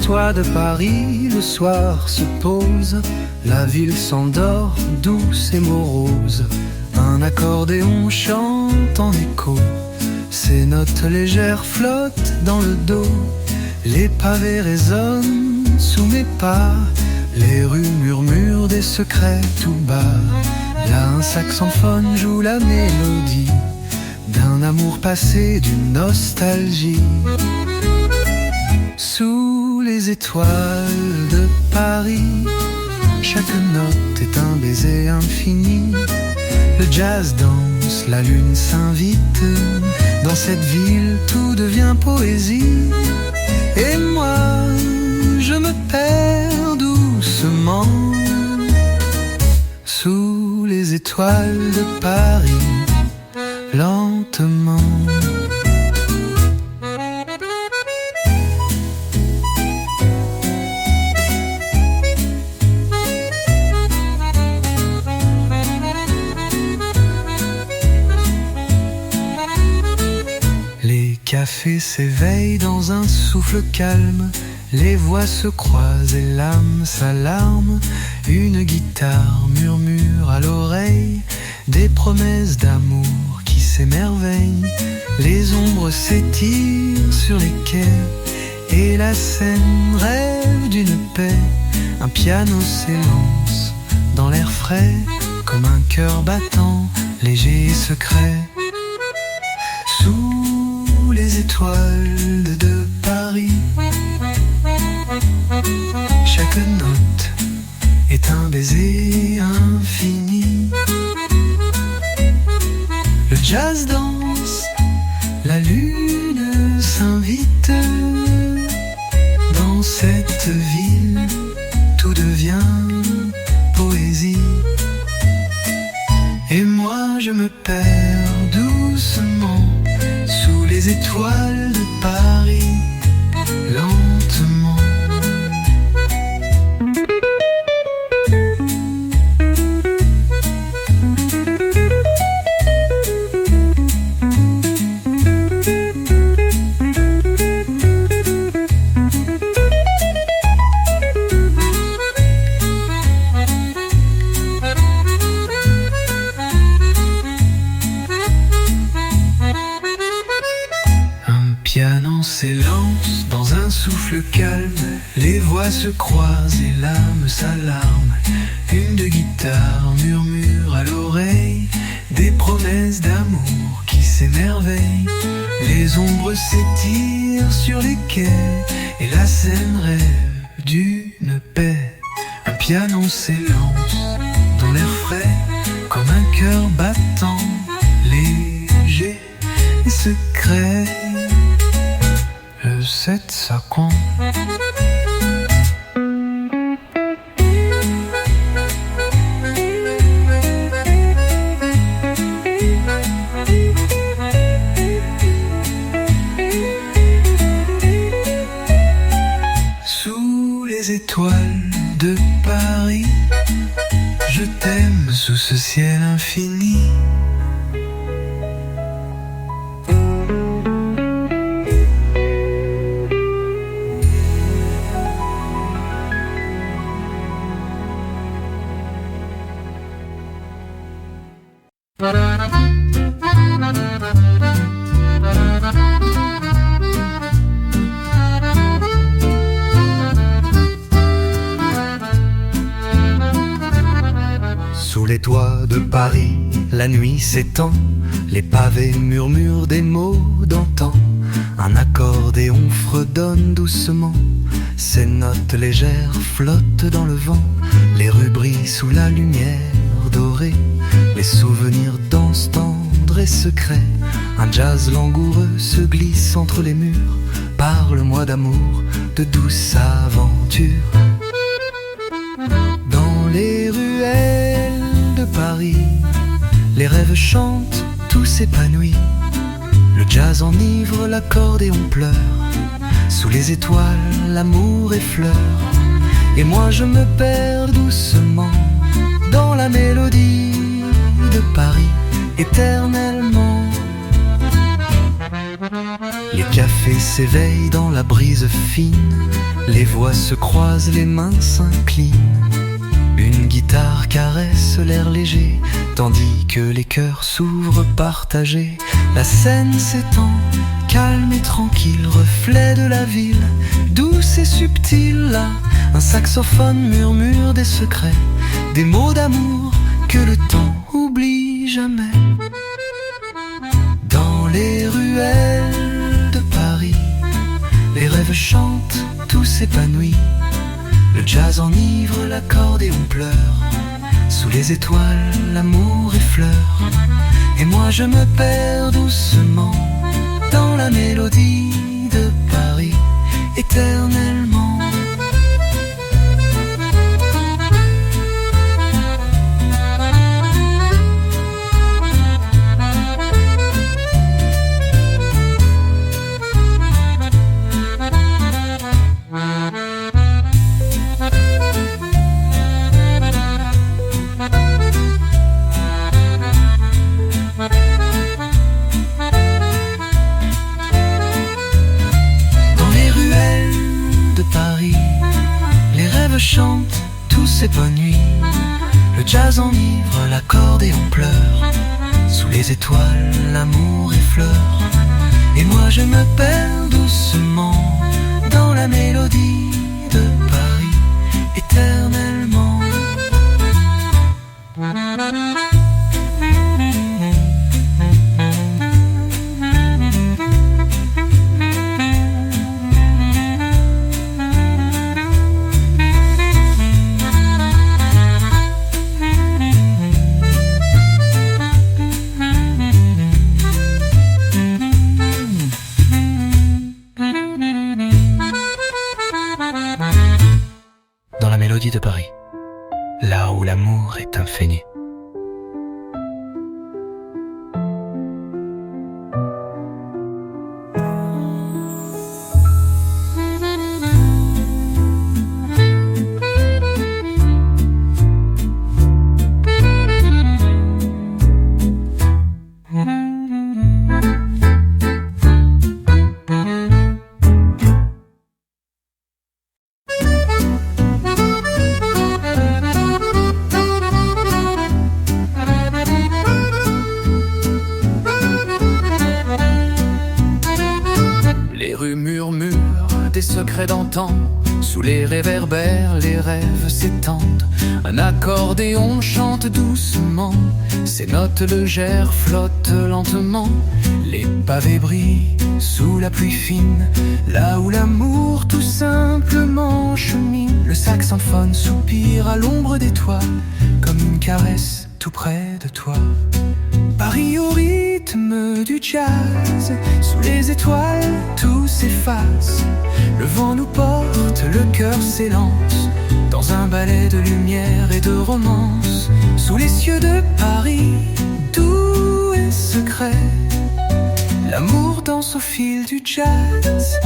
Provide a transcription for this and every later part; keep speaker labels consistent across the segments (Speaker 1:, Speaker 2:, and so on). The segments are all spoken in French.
Speaker 1: toits de Paris, le soir se pose, la ville s'endort, douce et morose. Un accordéon chante en écho, ses notes légères flottent dans le dos. Les pavés résonnent sous mes pas, les rues murmurent des secrets tout bas. Là un saxophone joue la mélodie d'un amour passé, d'une nostalgie. Sous les étoiles de Paris, chaque note est un baiser infini. Le jazz danse, la lune s'invite. Dans cette ville, tout devient poésie. Et moi, je me perds doucement sous les étoiles de Paris, lentement. Les cafés s'éveillent dans un souffle calme, les voix se croisent et l'âme s'alarme. Une guitare murmure à l'oreille des promesses d'amour qui s'émerveillent. Les ombres s'étirent sur les quais et la scène rêve d'une paix. Un piano s'élance dans l'air frais comme un cœur battant, léger et secret. Sous les étoiles de Paris, chaque note est un baiser infini. Le jazz danse, la lune s'invite. Dans cette ville, tout devient poésie. Et moi je me perds doucement sous les étoiles de Paris, lentement. Piano s'élance dans un souffle calme, les voix se croisent et l'âme s'alarme. Une de guitare murmure à l'oreille des promesses d'amour qui s'émerveillent. Les ombres s'étirent sur les quais et la scène rêve d'une paix. Un piano s'élance dans l'air frais comme un cœur battant, léger et secret. Le 7 ça compte. Sous les étoiles de Paris, je t'aime sous ce ciel infini. Sous les toits de Paris, la nuit s'étend, les pavés murmurent des mots d'antan. Un accordéon fredonne doucement, ses notes légères flottent dans le vent. Les rues brillent sous la lumière dorée, les souvenirs dansent tendres et secrets. Un jazz langoureux se glisse entre les murs. Parle-moi d'amour, de douce aventure. Dans les ruelles de Paris, les rêves chantent, tous épanouis. Le jazz enivre, l'accordéon pleure. Sous les étoiles, l'amour effleure. Et moi je me perds doucement dans la mélodie de Paris, éternellement. Les cafés s'éveillent dans la brise fine, les voix se croisent, les mains s'inclinent. Une guitare caresse l'air léger, tandis que les cœurs s'ouvrent partagés. La scène s'étend, calme et tranquille, reflet de la ville, douce et subtile. Là, un saxophone murmure des secrets, des mots d'amour que le temps oublie jamais. Dans les ruelles de Paris, les rêves chantent, tout s'épanouit. Le jazz enivre, l'accordéon pleure. Sous les étoiles, l'amour effleure. Et moi je me perds doucement dans la mélodie de Paris, éternellement. Chante, tout s'épanouit. Le jazz enivre, l'accordéon pleure. Sous les étoiles, l'amour effleure. Et moi je me perds doucement dans la mélodie de Paris, éternellement. Dans la mélodie de Paris, là où l'amour est infini. Des secrets d'antan, sous les réverbères, les rêves s'étendent. Un accordéon chante doucement, ses notes légères flottent lentement. Les pavés brillent sous la pluie fine, là où l'amour tout simplement chemine. Le saxophone soupire à l'ombre des toits, comme une caresse tout près de toi. Paris au rythme du jazz, sous les étoiles tout s'efface. Le vent nous porte, le cœur s'élance, dans un ballet de lumière et de romance. Sous les cieux de Paris, doux et secret, l'amour danse au fil du jazz.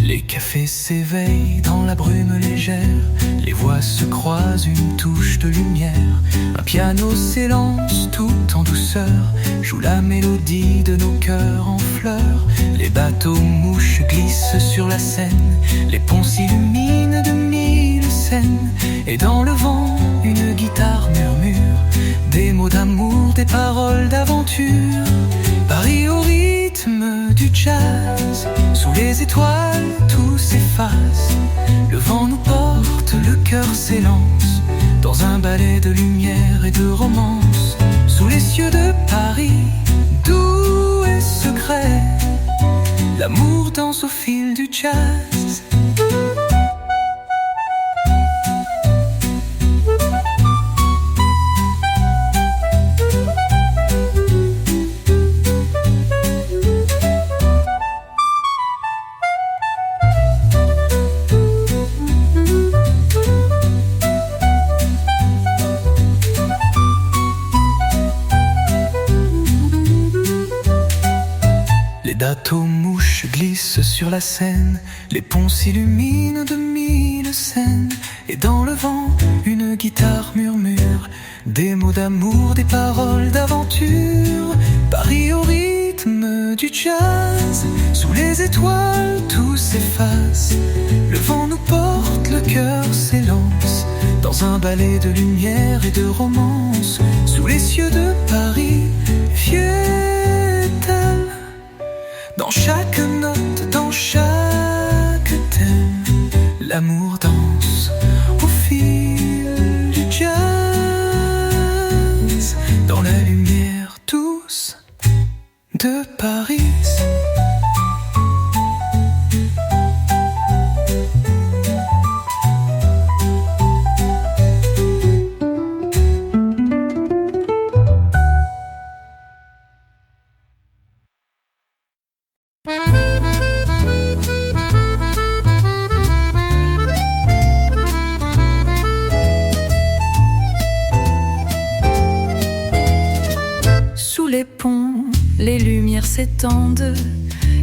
Speaker 1: Les cafés s'éveillent dans la brume légère, les voix se croisent, une touche de lumière. Un piano s'élance tout en douceur, joue la mélodie de nos cœurs en fleurs. Les bateaux mouches glissent sur la Seine, les ponts s'illuminent de mille scènes. Et dans le vent, une guitare murmure des mots d'amour, des paroles d'aventure. Paris au rythme du jazz, sous les étoiles tout s'efface. Le vent nous porte, le cœur s'élance, dans un ballet de lumière et de romance. Sous les cieux de Paris, doux et secret, l'amour danse au fil du jazz. Les bateaux mouches glissent sur la Seine, les ponts s'illuminent de mille scènes. Et dans le vent, une guitare murmure des mots d'amour, des paroles d'aventure. Paris au rythme du jazz, sous les étoiles tout s'efface. Le vent nous porte, le cœur s'élance dans un ballet de lumière et de romance. Sous les cieux de Paris, vieux étal. Dans chaque note, dans chaque thème, l'amour danse au fil du jazz. Dans la lumière douce de Paris.
Speaker 2: Sous les ponts, les lumières s'étendent,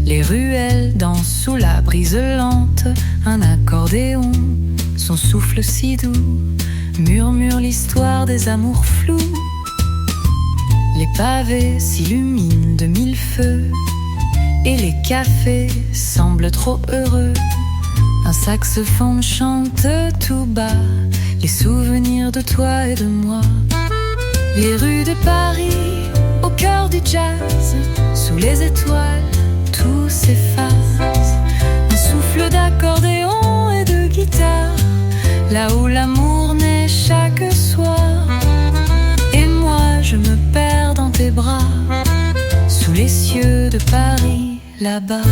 Speaker 2: les ruelles dansent sous la brise lente. Un accordéon, son souffle si doux, murmure l'histoire des amours flous. Les pavés s'illuminent de mille feux, et les cafés semblent trop heureux. Un saxophone chante tout bas les souvenirs de toi et de moi. Les rues de Paris, au cœur du jazz, sous les étoiles, tout s'efface. Un souffle d'accordéon et de guitare, là où l'amour naît chaque soir. Et moi je me perds dans tes bras, sous les cieux de Paris, là-bas.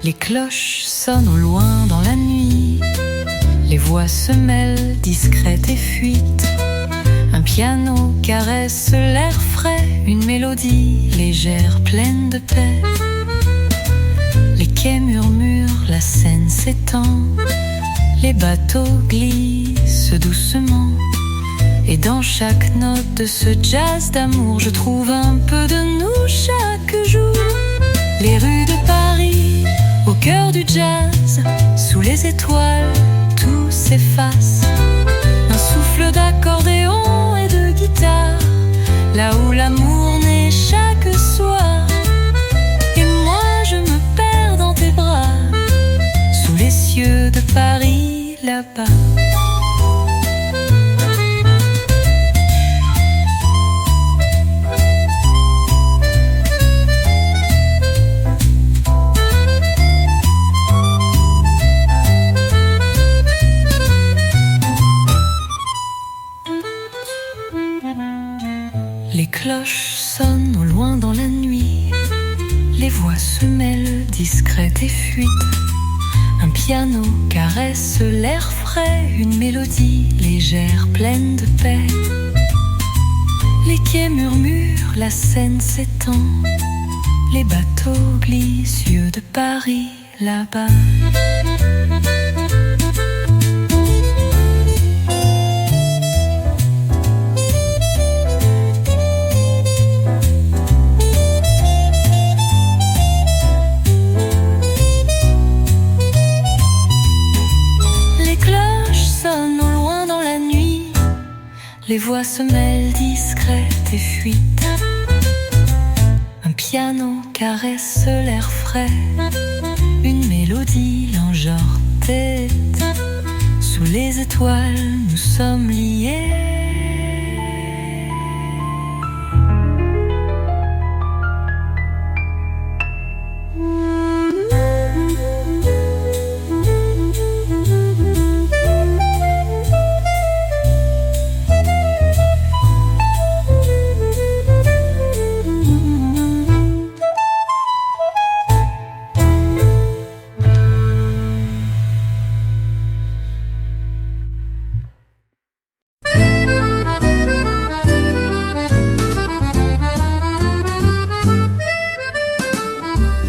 Speaker 2: Les cloches sonnent au loin dans la nuit, les voix se mêlent, discrètes et fuites. Un piano caresse l'air frais, une mélodie légère, pleine de paix. Les quais murmurent, la Seine s'étend, les bateaux glissent doucement. Et dans chaque note de ce jazz d'amour, je trouve un peu de nous chaque jour. Les rues de Paris, au cœur du jazz, sous les étoiles, tout s'efface. Un souffle d'accordéon et de guitare, là où l'amour naît chaque soir. Et moi je me perds dans tes bras, sous les cieux de Paris, là-bas. Les cloches sonnent au loin dans la nuit, les voix se mêlent, discrètes et fuites. Un piano caresse l'air frais, une mélodie légère, pleine de paix. Les quais murmurent, la Seine s'étend, les bateaux glissent, yeux de Paris, là-bas. Les voix se mêlent, discrètes et fuites. Un piano caresse l'air frais, une mélodie l'enjorte. Sous les étoiles, nous sommes liés.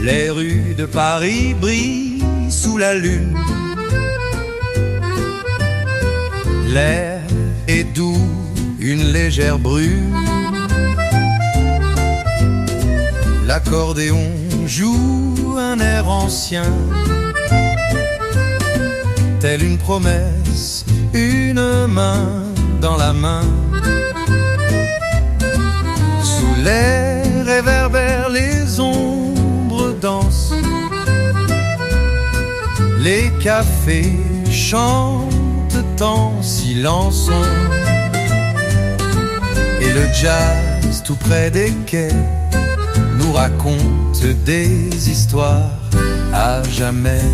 Speaker 3: Les rues de Paris brillent sous la lune. L'air est doux, une légère brume. L'accordéon joue un air ancien, telle une promesse, une main dans la main. Les réverbères, les ombres dansent, les cafés chantent en silence, et le jazz tout près des quais nous raconte des histoires à jamais.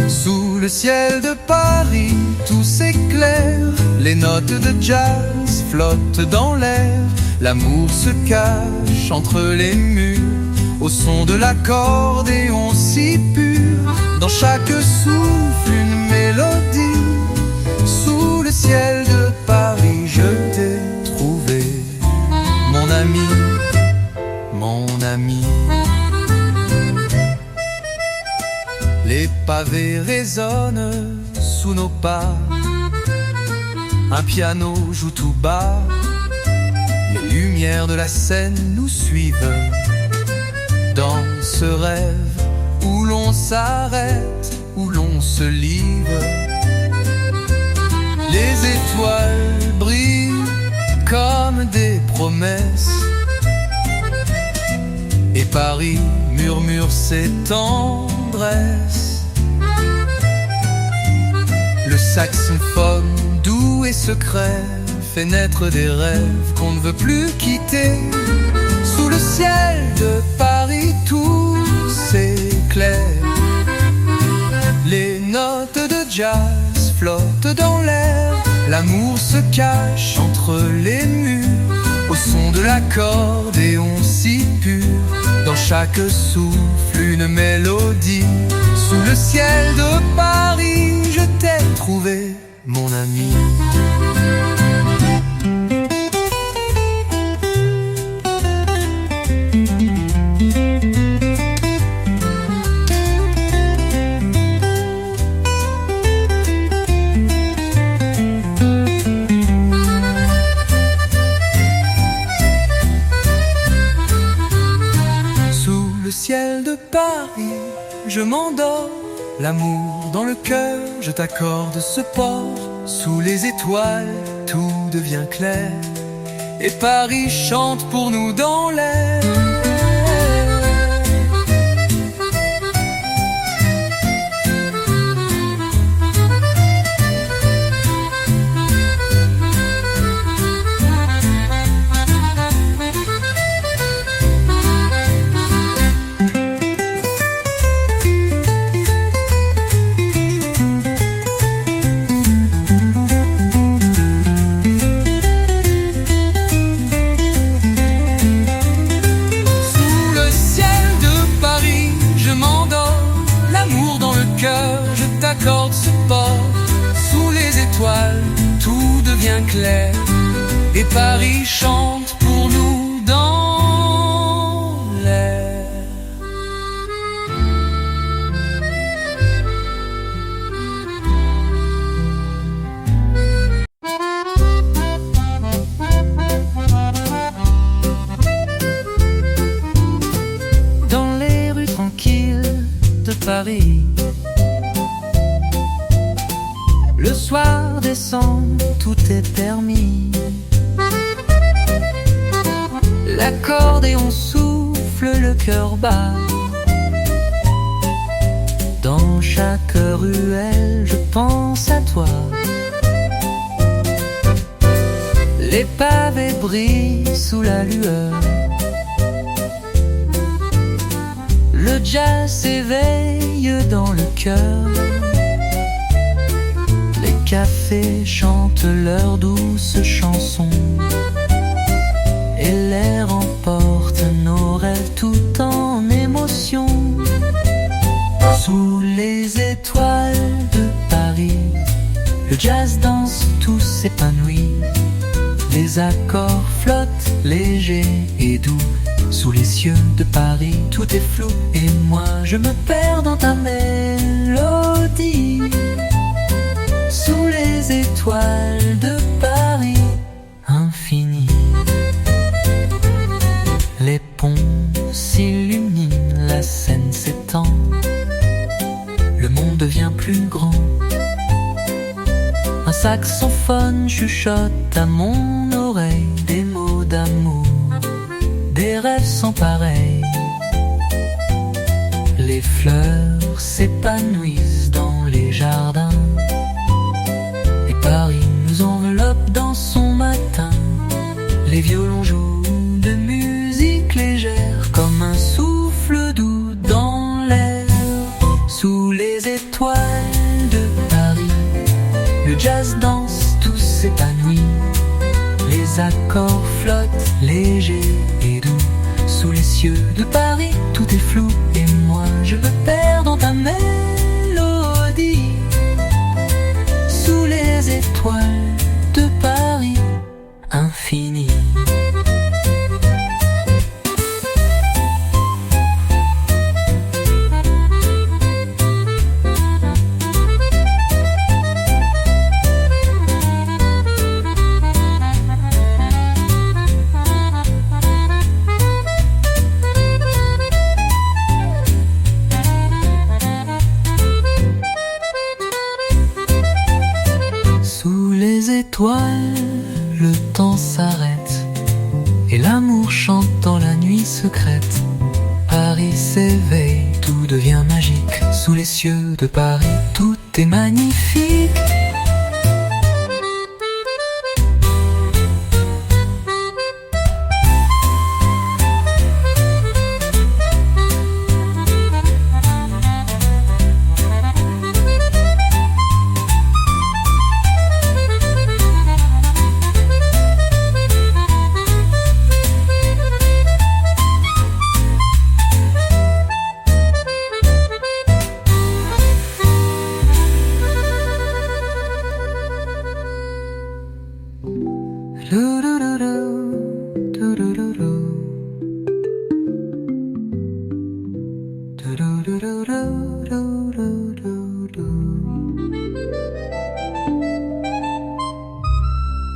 Speaker 3: Sous le ciel de Paris, tout s'éclaire, les notes de jazz flottent dans l'air. L'amour se cache entre les murs, au son de l'accordéon si pur. Dans chaque souffle une mélodie. Sous le ciel de Paris, je t'ai trouvé, mon ami, mon ami. Les pavés résonnent sous nos pas, un piano joue tout bas, les lumières de la scène nous suivent dans ce rêve où l'on s'arrête, où l'on se livre. Les étoiles brillent comme des promesses, et Paris murmure ses tendresses. Le saxophone doux et secret fait naître des rêves qu'on ne veut plus quitter. Sous le ciel de Paris tout s'éclaire, les notes de jazz flottent dans l'air. L'amour se cache entre les murs, au son de l'accordéon si pur. Dans chaque souffle une mélodie. Sous le ciel de Paris, je t'ai trouvé, mon ami. Ciel de Paris, je m'endors, l'amour dans le cœur, je t'accorde ce port. Sous les étoiles, tout devient clair, et Paris chante pour nous dans l'air. Je t'accorde ce port. Sous les étoiles, tout devient clair, et Paris chante pour nous dans l'air. Dans les rues tranquilles de Paris, le soir descend, tout est permis. L'accordéon souffle, le cœur bat. Dans chaque ruelle, je pense à toi. Les pavés brillent sous la lueur. Le jazz s'éveille dans le cœur. Les cafés chantent leurs douces chansons, et l'air emporte nos rêves tout en émotion. Sous les étoiles de Paris, le jazz danse, tout s'épanouit. Les accords flottent légers et doux. Sous les cieux de Paris, tout est flou, et moi je me perds dans ta mélodie. Sous les étoiles de Paris infini, les ponts s'illuminent, la scène s'étend, le monde devient plus grand. Un saxophone chuchote à mon oreille des mots d'amour.
Speaker 4: rêves sans pareil. Les fleurs s'épanouissent dans les jardins, et Paris nous enveloppe dans son matin. Les violons jouent de musique légère, comme un souffle doux dans l'air. Sous les étoiles de Paris, le jazz danse, tout s'épanouit. Les accords flottent légers et doux. Sous les cieux de Paris, tout est flou, et moi je me perds dans ta mélodie. Sous les étoiles de Paris infini. Le temps s'arrête et l'amour chante dans la nuit secrète. Paris s'éveille, tout devient magique. Sous les cieux de Paris, tout est magnifique.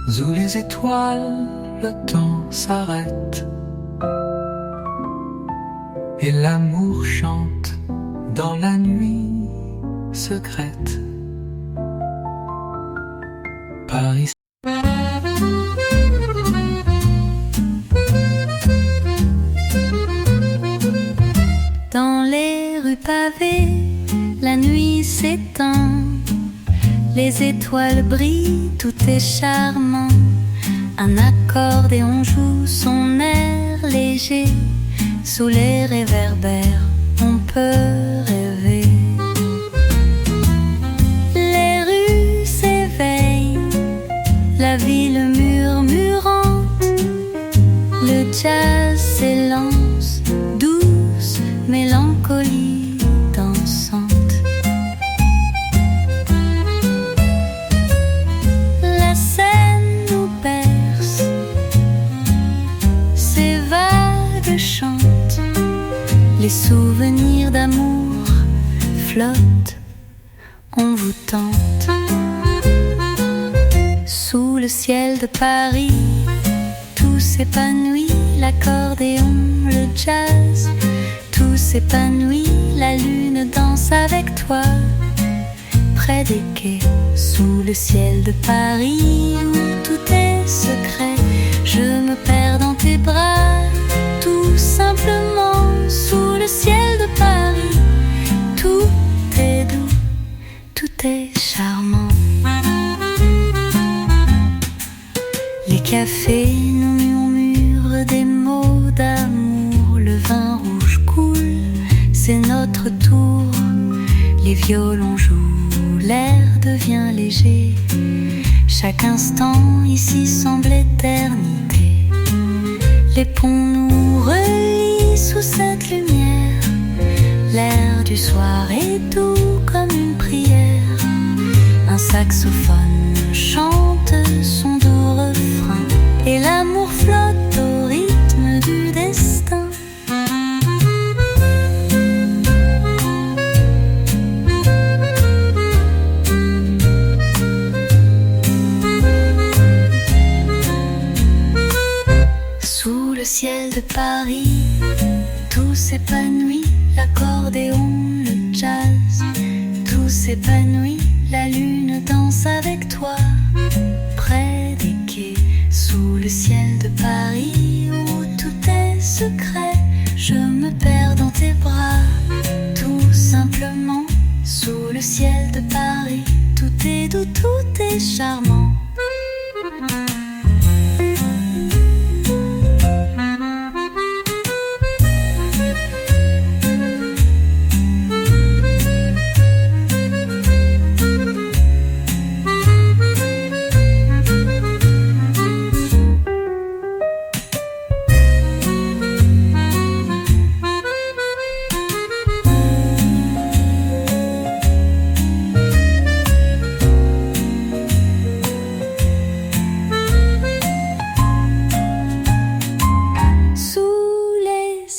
Speaker 4: Sous les étoiles, le temps s'arrête et l'amour chante dans la nuit secrète. Paris.
Speaker 2: Dans les rues pavées, la nuit s'étend. Les étoiles brillent, tout est charmant. Un accordéon joue son air léger. Sous les réverbères, on peut rêver. Les rues s'éveillent, la ville murmurante. Le jazz s'élance, douce mélancolie dansante. La Seine nous berce, ses vagues chantent. Les souvenirs d'amour flottent, on vous tente. Sous le ciel de Paris, tout s'épanouit, l'accordéon, le jazz. Tout s'épanouit, la lune danse avec toi. Près des quais, sous le ciel de Paris, où tout est secret, je me perds dans tes bras. Tout simplement, sous le ciel de Paris, tout est doux, tout est charmant. Les cafés nous murmurent des mots d'amour. Le vin rouge coule, c'est notre tour. Les violons jouent, l'air devient léger. Chaque instant ici semble éternité. Les ponts nous relient sous cette lumière. L'air du soir est doux comme une prière. Un saxophone chante son doux refrain, et l'amour flotte au rythme du destin. Sous le ciel de Paris, tout s'épanouit, l'accordéon, le jazz. Tout s'épanouit, la lune danse avec toi. Près des quais, sous le ciel de Paris, où tout est secret, je me perds dans tes bras. Tout simplement, sous le ciel de Paris, tout est doux, tout est charmant.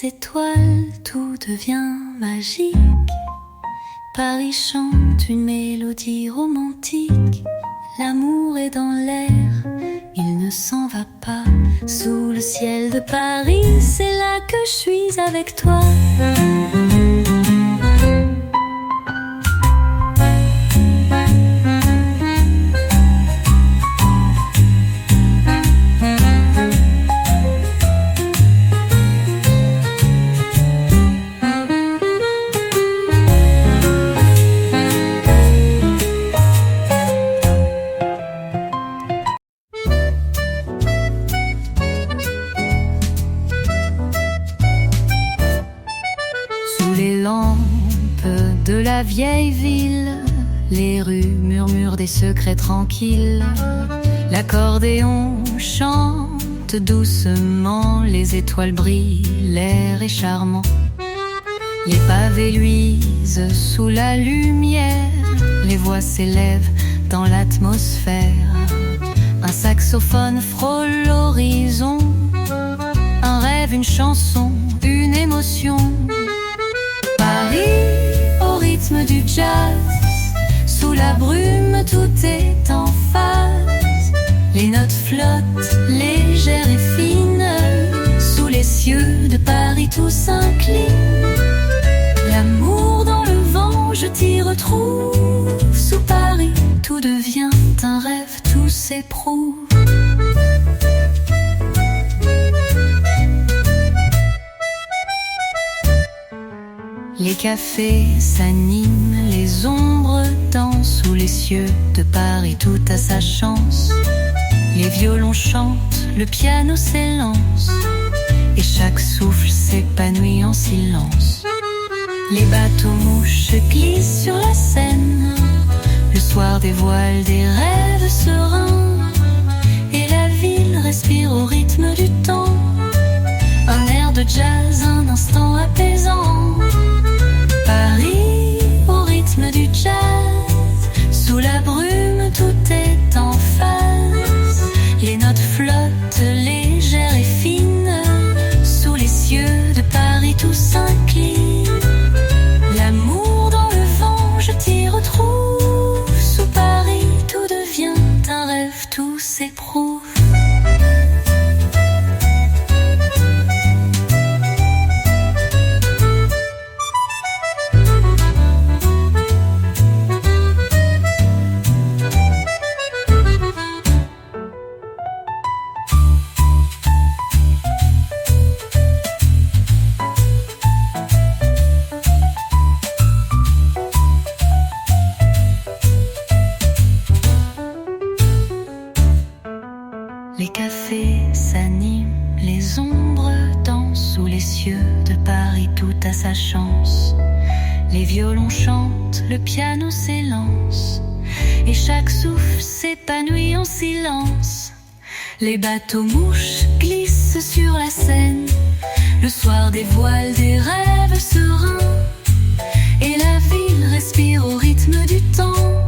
Speaker 2: Étoiles, tout devient magique. Paris chante une mélodie romantique. L'amour est dans l'air, il ne s'en va pas. Sous le ciel de Paris, c'est là que je suis avec toi. De la vieille ville, les rues murmurent des secrets tranquilles. L'accordéon chante doucement, les étoiles brillent, l'air est charmant. Les pavés luisent sous la lumière, les voix s'élèvent dans l'atmosphère. Un saxophone frôle l'horizon, un rêve, une chanson, une émotion. Paris au rythme du jazz, sous la brume tout est en phase. Les notes flottent, légères et fines, sous les cieux de Paris tout s'incline. L'amour dans le vent, je t'y retrouve. Sous Paris, tout devient un rêve, tout s'éprouve. Les cafés s'animent, les ombres dansent. Sous les cieux de Paris, tout a sa chance. Les violons chantent, le piano s'élance, et chaque souffle s'épanouit en silence. Les bateaux-mouches glissent sur la Seine, le soir dévoile des rêves sereins, et la ville respire au rythme du temps. Un air de jazz, un instant apaisant. Paris au rythme du jazz, sous la brume tout est en phase. Les notes flottent, légères et fines, sous les cieux de Paris tout s'incline. L'amour dans le vent, je t'y retrouve. Sous Paris tout devient un rêve, tout s'éprouve. Les cafés s'animent, les ombres dansent. Sous les cieux de Paris, tout a sa chance. Les violons chantent, le piano s'élance, et chaque souffle s'épanouit en silence. Les bateaux-mouches glissent sur la Seine, le soir dévoile des rêves sereins, et la ville respire au rythme du temps.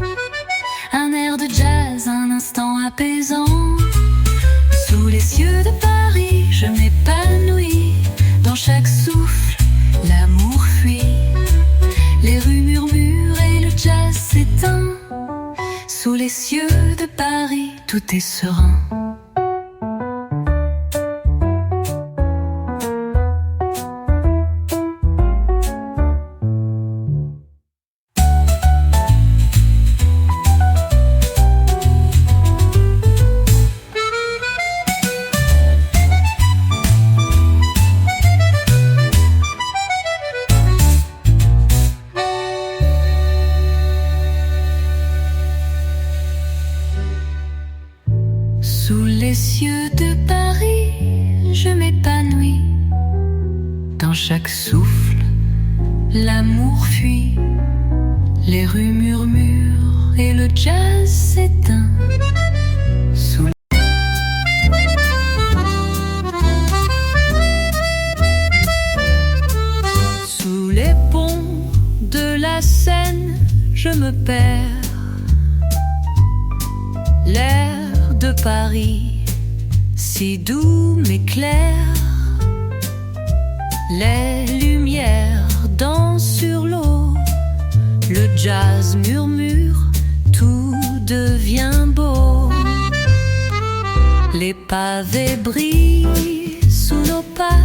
Speaker 2: Un air de jazz, un instant apaisant. Sous les cieux de Paris, je m'épanouis. Dans chaque souffle, l'amour fuit. Les rues murmurent et le jazz s'éteint. Sous les cieux de Paris, tout est serein. Sous les cieux de Paris, je m'épanouis. Dans chaque souffle, l'amour fuit. Les rues murmurent et le jazz s'éteint. Sous les ponts de la Seine, je me perds. L'air de Paris, si doux m'éclaire. Les lumières dansent sur l'eau. Le jazz murmure, tout devient beau. Les pavés brillent sous nos pas.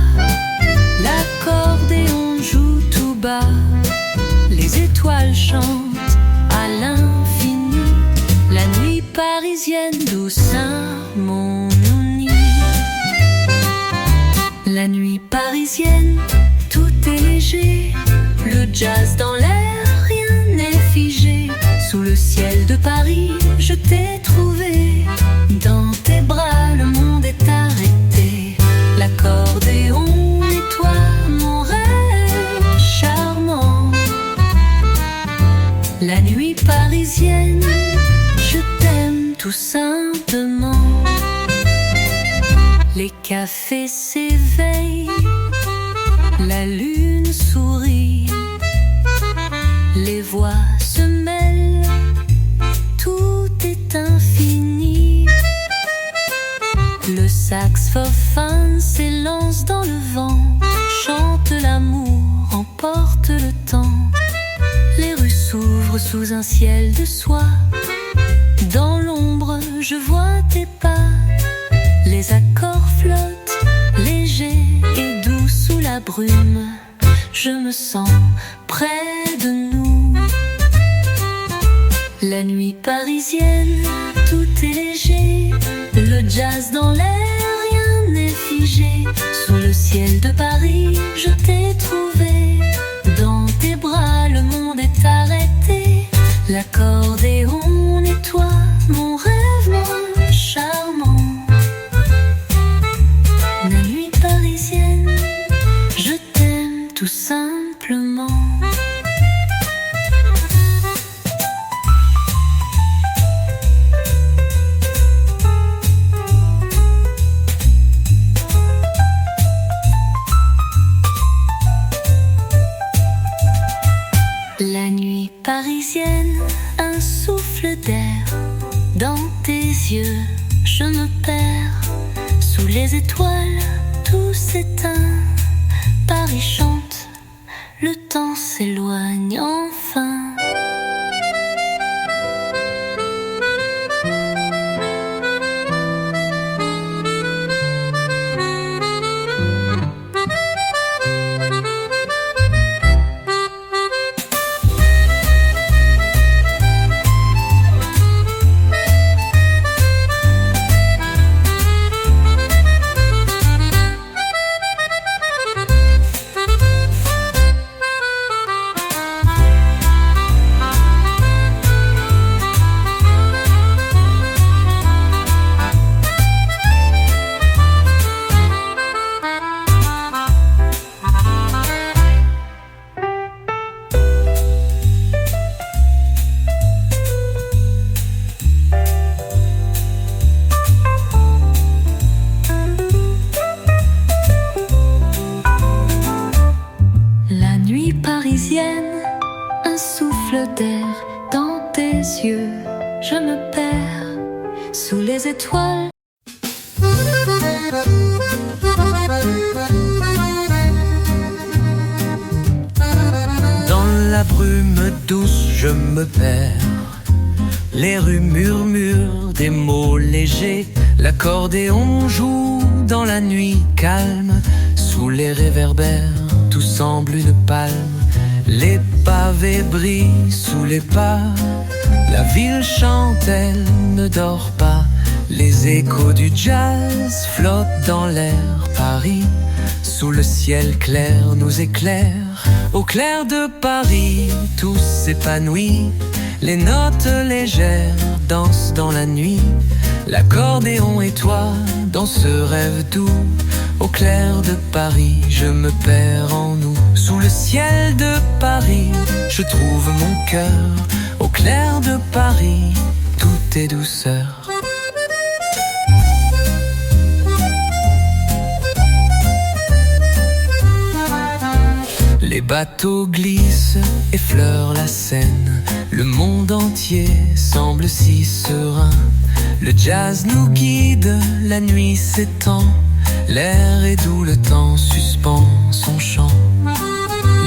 Speaker 2: L'accordéon joue tout bas. Les étoiles chantent à l'infini. La nuit parisienne, douce harmonie. La nuit parisienne, tout est léger. Le jazz dans l'air, rien n'est figé. Sous le ciel de Paris, je t'ai trouvé. Dans tes bras, le monde est arrêté. L'accordéon et toi, mon rêve charmant. La nuit parisienne, je t'aime tout simplement. Les cafés s'éveillent, la lune sourit, les voix se mêlent, tout est infini. Le saxophone s'élance dans le vent, chante l'amour, emporte le temps. Les rues s'ouvrent sous un ciel de soie. Dans l'ombre, je vois tes pas. Les accords flottent, légers et doux sous la brume. Je me sens près de nous. La nuit parisienne, tout est léger. Le jazz dans l'air, rien n'est figé. Sous le ciel de Paris, je t'ai trouvé. Dans tes bras, le monde est arrêté. L'accordéon et toi, mon rêve, mon charmant. La nuit parisienne, je t'aime tout simplement. La nuit parisienne, un souffle d'air. Dans tes yeux, je me perds. Sous les étoiles, tout s'éteint. Paris chante, le temps s'éloigne enfin. Un souffle d'air dans tes yeux, je me perds sous les étoiles.
Speaker 3: Dans la brume douce, je me perds. Les rues murmurent des mots légers. L'accordéon joue dans la nuit calme. Sous les réverbères, tout semble une palme. Les pavés brillent sous les pas. La ville chante, elle ne dort pas. Les échos du jazz flottent dans l'air. Paris, sous le ciel clair, nous éclaire. Au clair de Paris, tout s'épanouit. Les notes légères danse dans la nuit. L'accordéon et toi, dans ce rêve doux. Au clair de Paris, je me perds en nous. Sous le ciel de Paris, je trouve mon cœur. Au clair de Paris, tout est douceur. Les bateaux glissent, effleurent la Seine. Le monde entier semble si serein. Le jazz nous guide, la nuit s'étend. L'air est doux, le temps suspend son chant.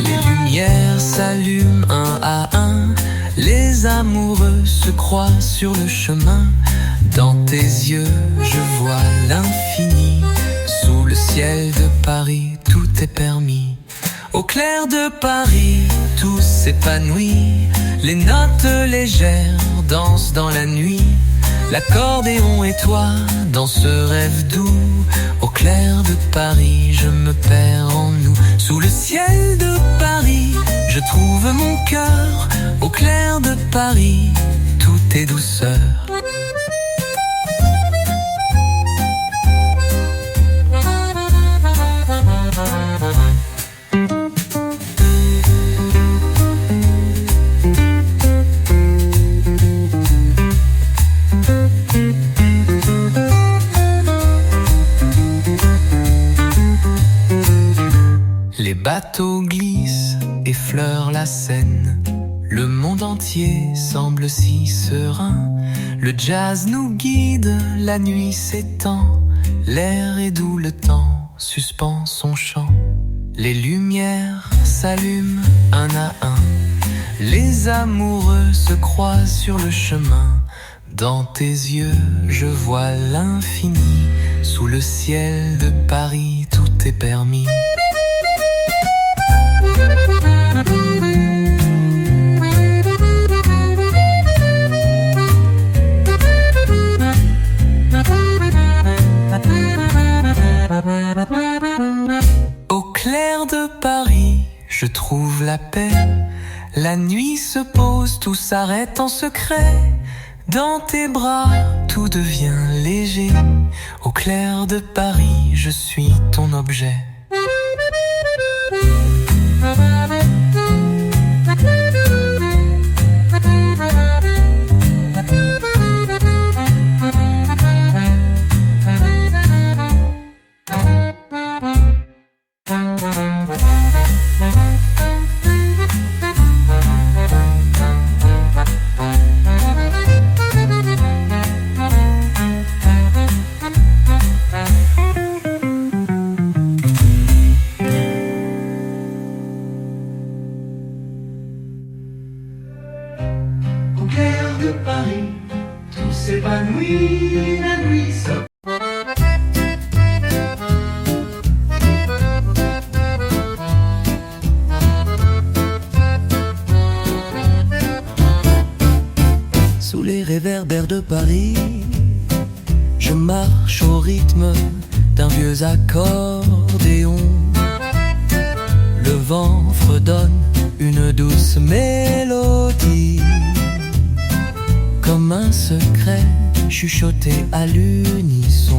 Speaker 3: Les lumières s'allument un à un. Les amoureux se croisent sur le chemin. Dans tes yeux, je vois l'infini. Sous le ciel de Paris, tout est permis. Au clair de Paris, tout s'épanouit. Les notes légères dansent dans la nuit. L'accordéon et toi, dans ce rêve doux. Au clair de Paris, je me perds en nous. Sous le ciel de Paris, je trouve mon cœur. Au clair de Paris, tout est douceur. Les bateaux glissent, effleurent la Seine. Le monde entier semble si serein. Le jazz nous guide, la nuit s'étend. L'air est doux, le temps suspend son chant. Les lumières s'allument un à un. Les amoureux se croisent sur le chemin. Dans tes yeux, je vois l'infini. Sous le ciel de Paris, tout est permis. Au clair de Paris, je trouve la paix. La nuit se pose, tout s'arrête en secret. Dans tes bras, tout devient léger. Au clair de Paris, je suis ton objet.
Speaker 5: Sous les réverbères de Paris, je marche au rythme d'un vieux accordéon. Le vent fredonne une douce mélodie, comme un secret chuchoté à l'unisson.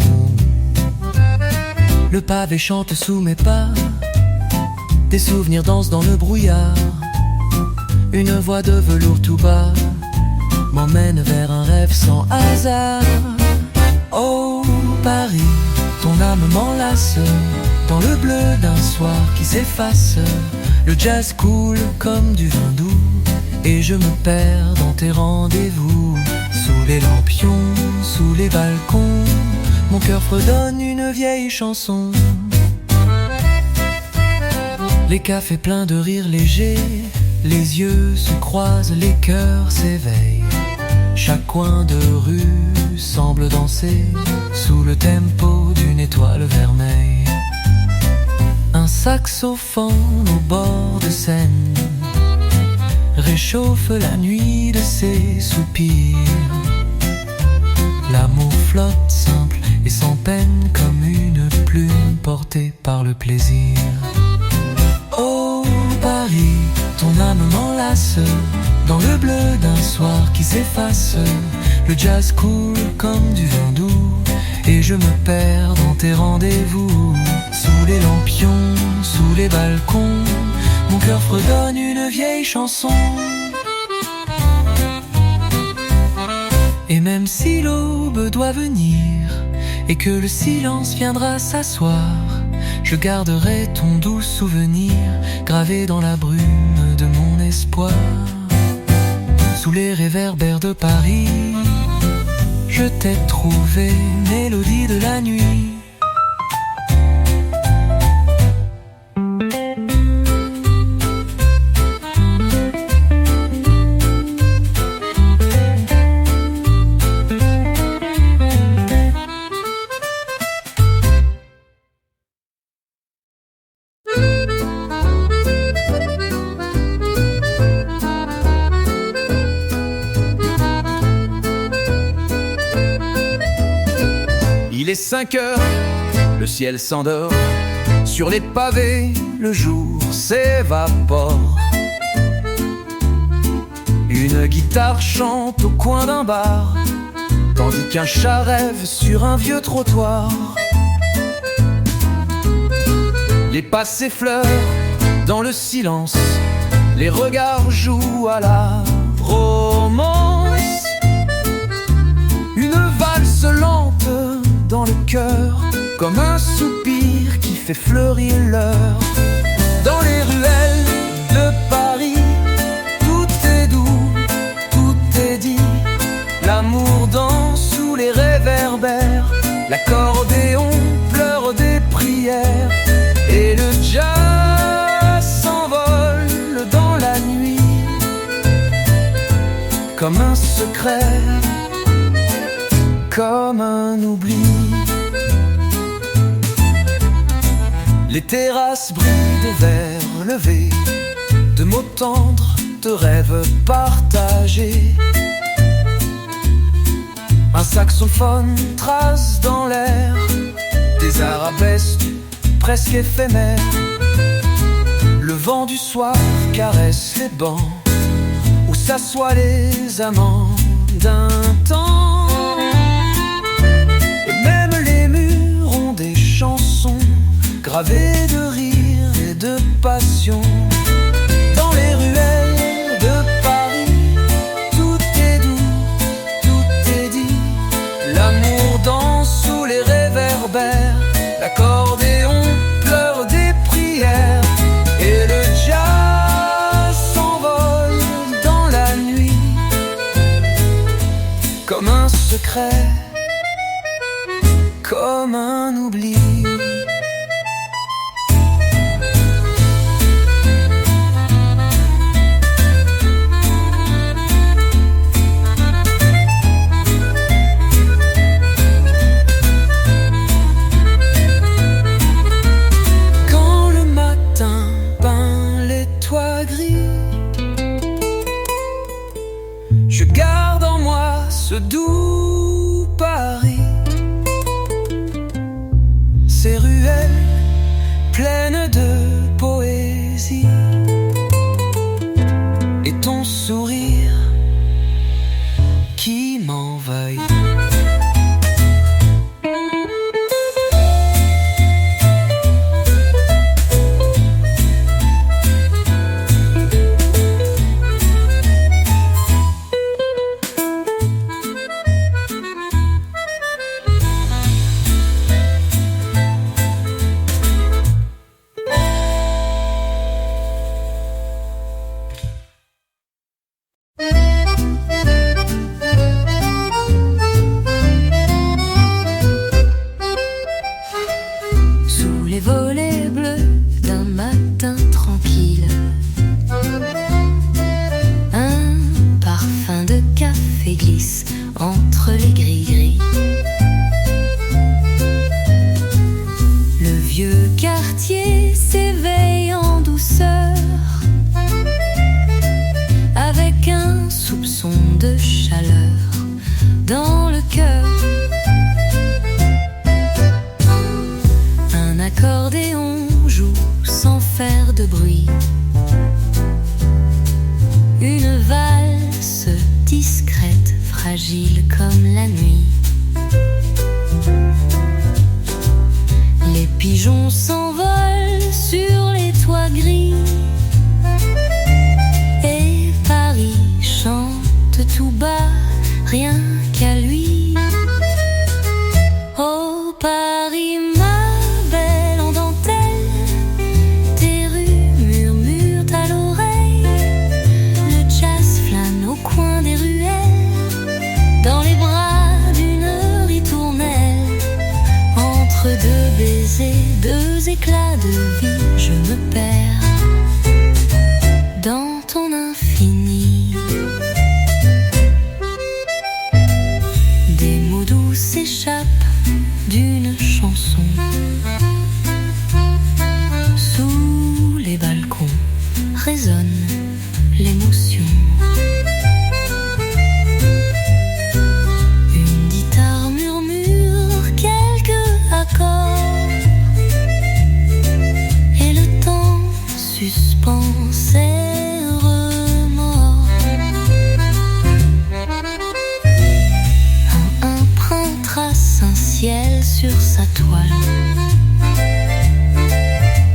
Speaker 5: Le pavé chante sous mes pas, des souvenirs dansent dans le brouillard. Une voix de velours tout bas m'emmène vers un rêve sans hasard. Oh Paris, ton âme m'enlace dans le bleu d'un soir qui s'efface. Le jazz coule comme du vin doux et je me perds dans tes rendez-vous. Sous les lampions, sous les balcons, mon cœur fredonne une vieille chanson. Les cafés pleins de rires légers, les yeux se croisent, les cœurs s'éveillent. Chaque coin de rue semble danser sous le tempo d'une étoile vermeille. Un saxophone au bord de Seine réchauffe la nuit de ses soupirs. L'amour flotte simple et sans peine comme une plume portée par le plaisir. Oh Paris, ton âme m'enlace dans le bleu d'un soir qui s'efface. Le jazz coule comme du vin doux et je me perds dans tes rendez-vous. Sous les lampions, sous les balcons, mon cœur fredonne une vieille chanson. Et même si l'aube doit venir et que le silence viendra s'asseoir, je garderai ton doux souvenir gravé dans la brume de mon espoir. Sous les réverbères de Paris, je t'ai trouvé, mélodie de la nuit.
Speaker 3: Il est 5 heures, le ciel s'endort. Sur les pavés, le jour s'évapore. Une guitare chante au coin d'un bar, tandis qu'un chat rêve sur un vieux trottoir. Les pas s'effleurent dans le silence, les regards jouent à la romance. Une valse lente dans le cœur, comme un soupir qui fait fleurir l'heure. Dans les ruelles de Paris, tout est doux, tout est dit. L'amour danse sous les réverbères, l'accordéon pleure des prières, et le jazz s'envole dans la nuit, comme un secret, comme un oubli. Les terrasses brillent de verre levé, de mots tendres, de rêves partagés. Un saxophone trace dans l'air des arabesques presque éphémères. Le vent du soir caresse les bancs où s'assoient les amants d'un temps. Et même les murs ont des chansons gravées de rire et de passion. Dans les ruelles de Paris, tout est doux, tout est dit. L'amour danse sous les réverbères, l'accordéon pleure des prières, et le jazz s'envole dans la nuit, comme un secret, comme un oubli. Je garde en moi ce doux Paris, ces ruelles pleines de poésie, et ton sourire qui m'envahit.
Speaker 2: Entre les gris-gris, le vieux quartier s'éveille en douceur, avec un soupçon de chaleur dans le cœur. Un accordéon joue sans faire de bruit, une valse discrète, fragile. fragile comme la nuit. Les pigeons s'envolent sur les toits gris et Paris chante tout bas, rien qu'à lui. Oh Paris, ma belle en dentelle, tes rues murmurent à l'oreille, le jazz flâne au coin des ruelles, dans les bras d'une ritournelle. Entre deux baisers, deux éclats de vie, je me perds dans ton infini. Des mots doux s'échappent d'une chanson. Sous les balcons résonne l'émotion. Une guitare murmure quelques accords et le temps suspend ses remords. Un prince trace un ciel sur sa toile.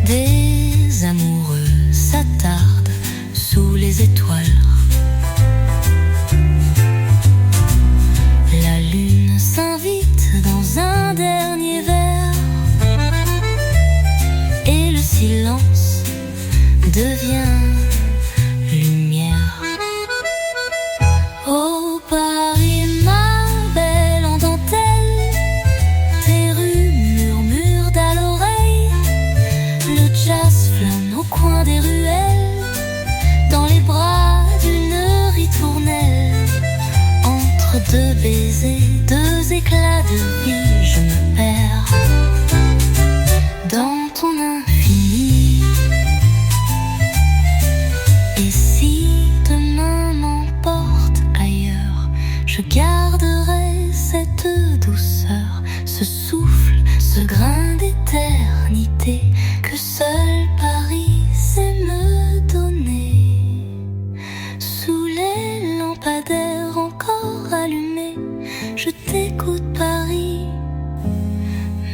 Speaker 2: Des amoureux s'attardent sous les étoiles. La lune s'invite dans un dernier verre et le silence devient lumière. Oh Paris, ma belle en dentelle, tes rues murmurent à l'oreille, le jazz flâne au coin des ruelles, dans les bras d'une ritournelle. Entre deux baisers, deux éclats de vie, je me perds dans ton infini. Et si demain m'emporte ailleurs, je garderai cette douceur, ce souffle, ce grain d'éternité que seul Paris sait me donner. Sous les lampadaires encore allumés, je t'écoute Paris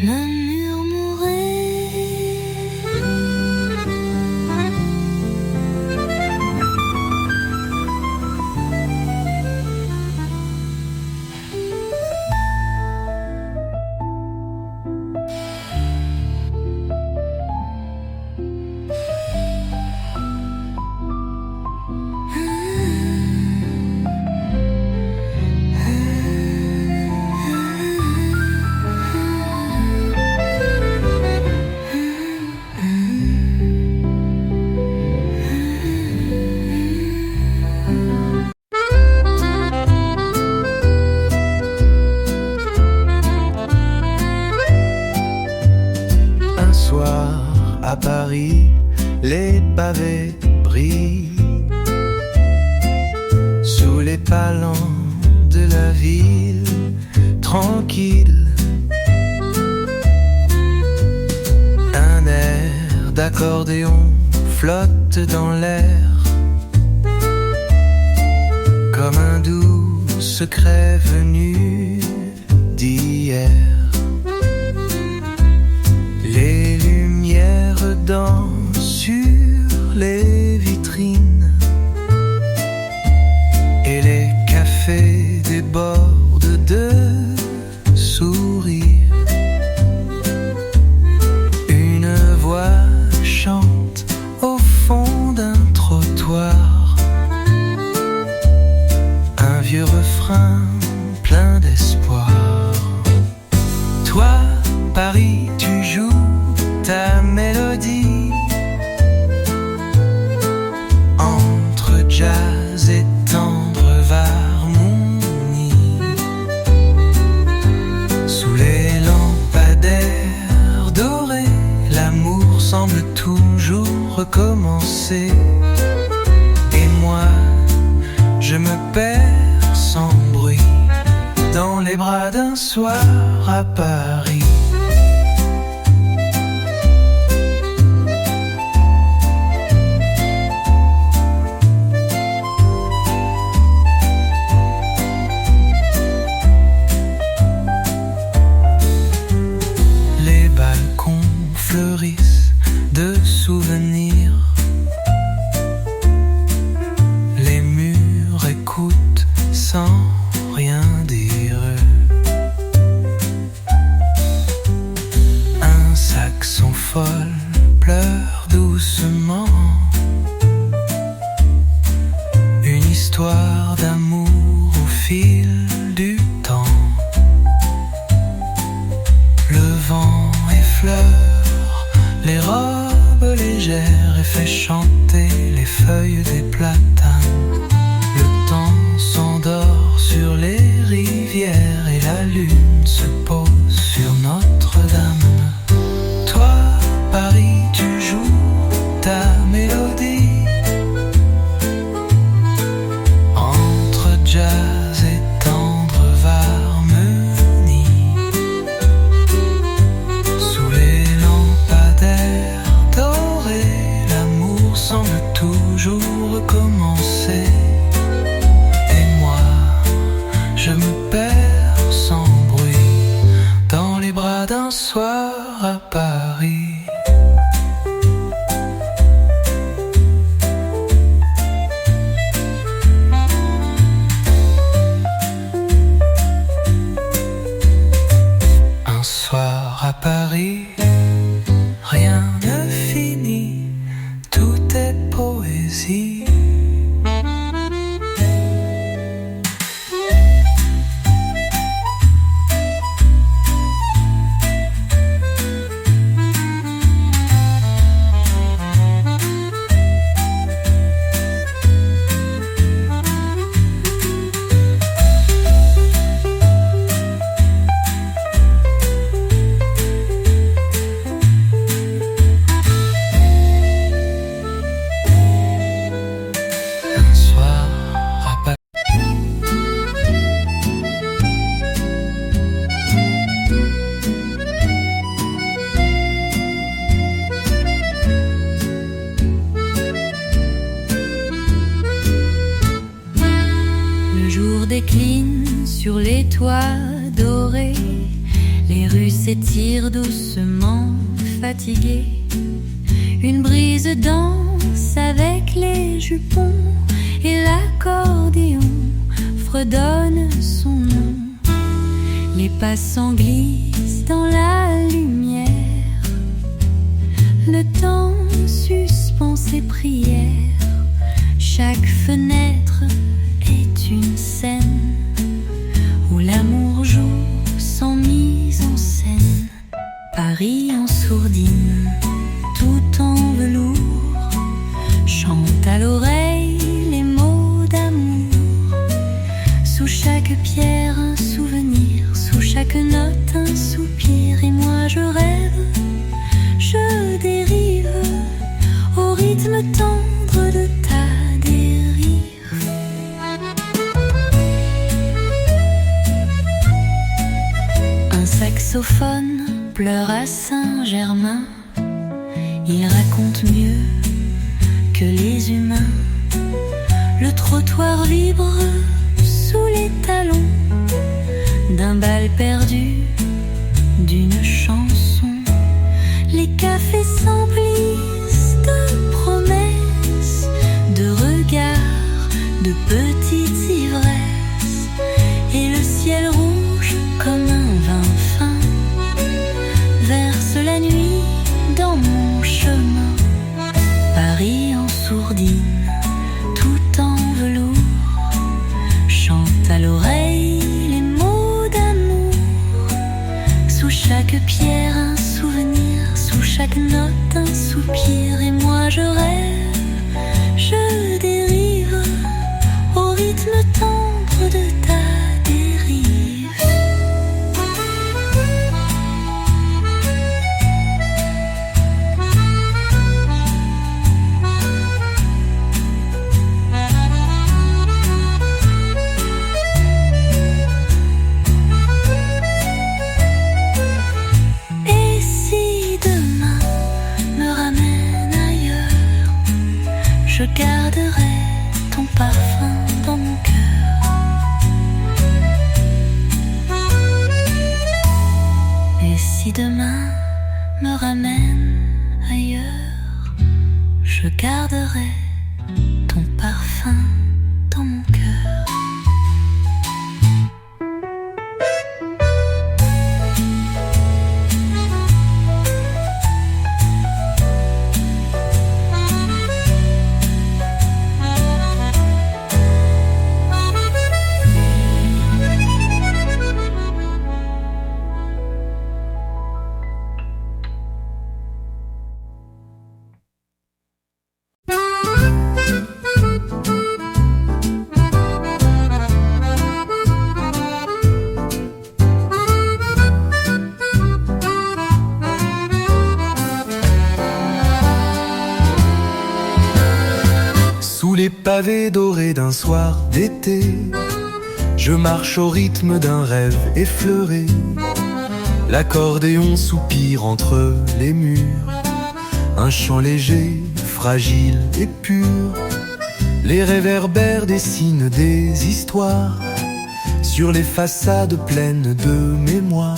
Speaker 2: me murmurer.
Speaker 1: Un soir à Paris, les pavés brillent sous les palans de la ville tranquille. Un air d'accordéon flotte dans l'air comme un doux secret venu d'hier. Les lumières dansent sur les vitrines et les cafés débordent de sourires. Une voix chante au fond d'un trottoir, un vieux refrain plein d'espoir. Toi, Paris, tu joues ta mélodie entre jazz et tendre harmonie. Sous les lampadaires dorés, l'amour semble toujours recommencer. Et moi, je me perds sans bruit dans les bras d'un soir à Paris. fleurs, les robes légères et fait chanter les feuilles des platanes. Le temps s'endort sur les rivières et la lune se pose sur Notre-Dame. Toi, Paris, tu joues ta mélodie entre jazz et tendre harmonie. Sous les lampadaires dorés, l'amour semble toujours recommencer. Et moi, je me perds sans bruit dans les bras d'un soir à Paris. Un soir à Paris, rien ne finit, tout est poésie. Un soir à Paris.
Speaker 2: Le jour décline sur les toits dorés, les rues s'étirent doucement fatiguées. Une brise danse avec les jupons et l'accordéon fredonne son nom. Les passants glissent dans la lumière, le temps suspend ses prières. Chaque fenêtre est une scène où l'amour joue sans mise en scène. Paris en sourdine, tout en velours, chante à l'oreille les mots d'amour. Sous chaque pierre un souvenir, sous chaque note un soupir. Et moi je rêve, je dérive au rythme tendre de ta dérive. Un saxophone pleure à Saint-Germain, il raconte mieux que les humains. Le trottoir vibre sous les talons d'un bal perdu, d'une chanson. Les cafés s'emplissent de promesses, de regards, de petites ivresses. Et le ciel rouge comme un vin fin verse la nuit dans mon chemin. Paris en sourdine, tout en velours, chante à l'oreille les mots d'amour. Sous chaque pierre un souvenir, sous chaque note un soupir. Et moi je rêve, je dérive au rythme tendre de ta dérive. Et si demain me ramène ailleurs, je garderai ton parfum dans mon cœur. Et si demain me ramène ailleurs, je garderai ton parfum dans mon cœur.
Speaker 1: les pavés dorés d'un soir d'été, je marche au rythme d'un rêve effleuré. L'accordéon soupire entre les murs, un chant léger, fragile et pur. Les réverbères dessinent des histoires sur les façades pleines de mémoire.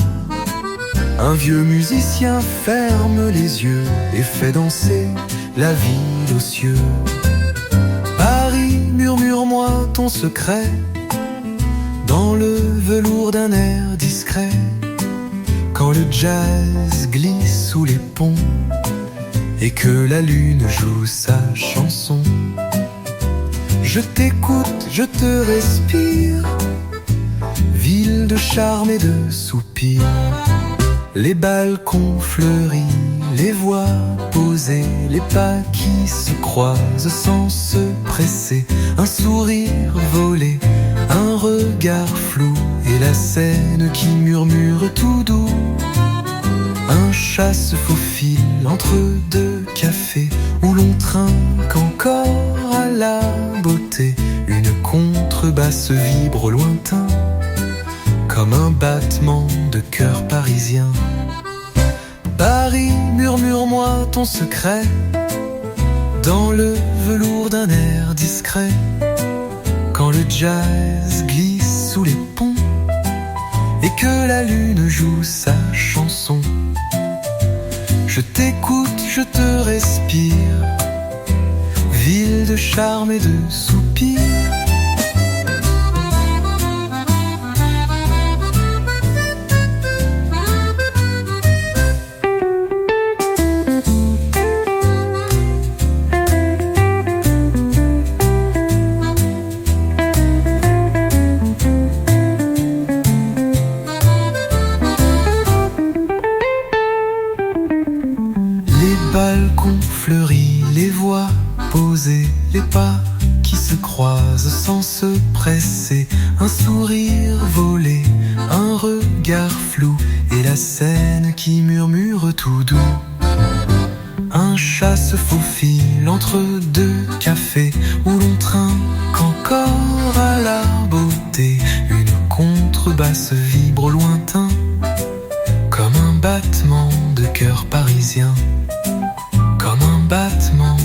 Speaker 1: Un vieux musicien ferme les yeux et fait danser la ville aux cieux. Paris, murmure-moi ton secret dans le velours d'un air discret. Quand le jazz glisse sous les ponts et que la lune joue sa chanson, je t'écoute, je te respire, ville de charme et de soupirs. Les balcons fleuris, les voix posées, les pas qui se croisent sans se presser. Un sourire volé, un regard flou et la Seine qui murmure tout doux. Un chat se faufile entre deux cafés où l'on trinque encore à la beauté. Une contrebasse vibre au lointain comme un battement de cœur parisien. Paris, murmure-moi ton secret dans le velours d'un air discret. Quand le jazz glisse sous les ponts et que la lune joue sa chanson, je t'écoute, je te respire, ville de charme et de soupirs. Balcons fleuris, les voix posées, les pas qui se croisent sans se presser. Un sourire volé, un regard flou et la Seine qui murmure tout doux. Un chat se faufile entre deux cafés où l'on trinque encore à la beauté. Une contrebasse vibre au lointain comme un battement de cœur parisien. Comme un battement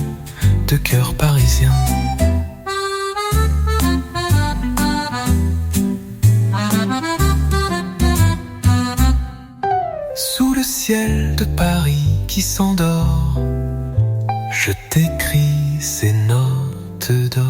Speaker 1: de cœur parisien. Sous le ciel de Paris qui s'endort, je t'écris ces notes d'or.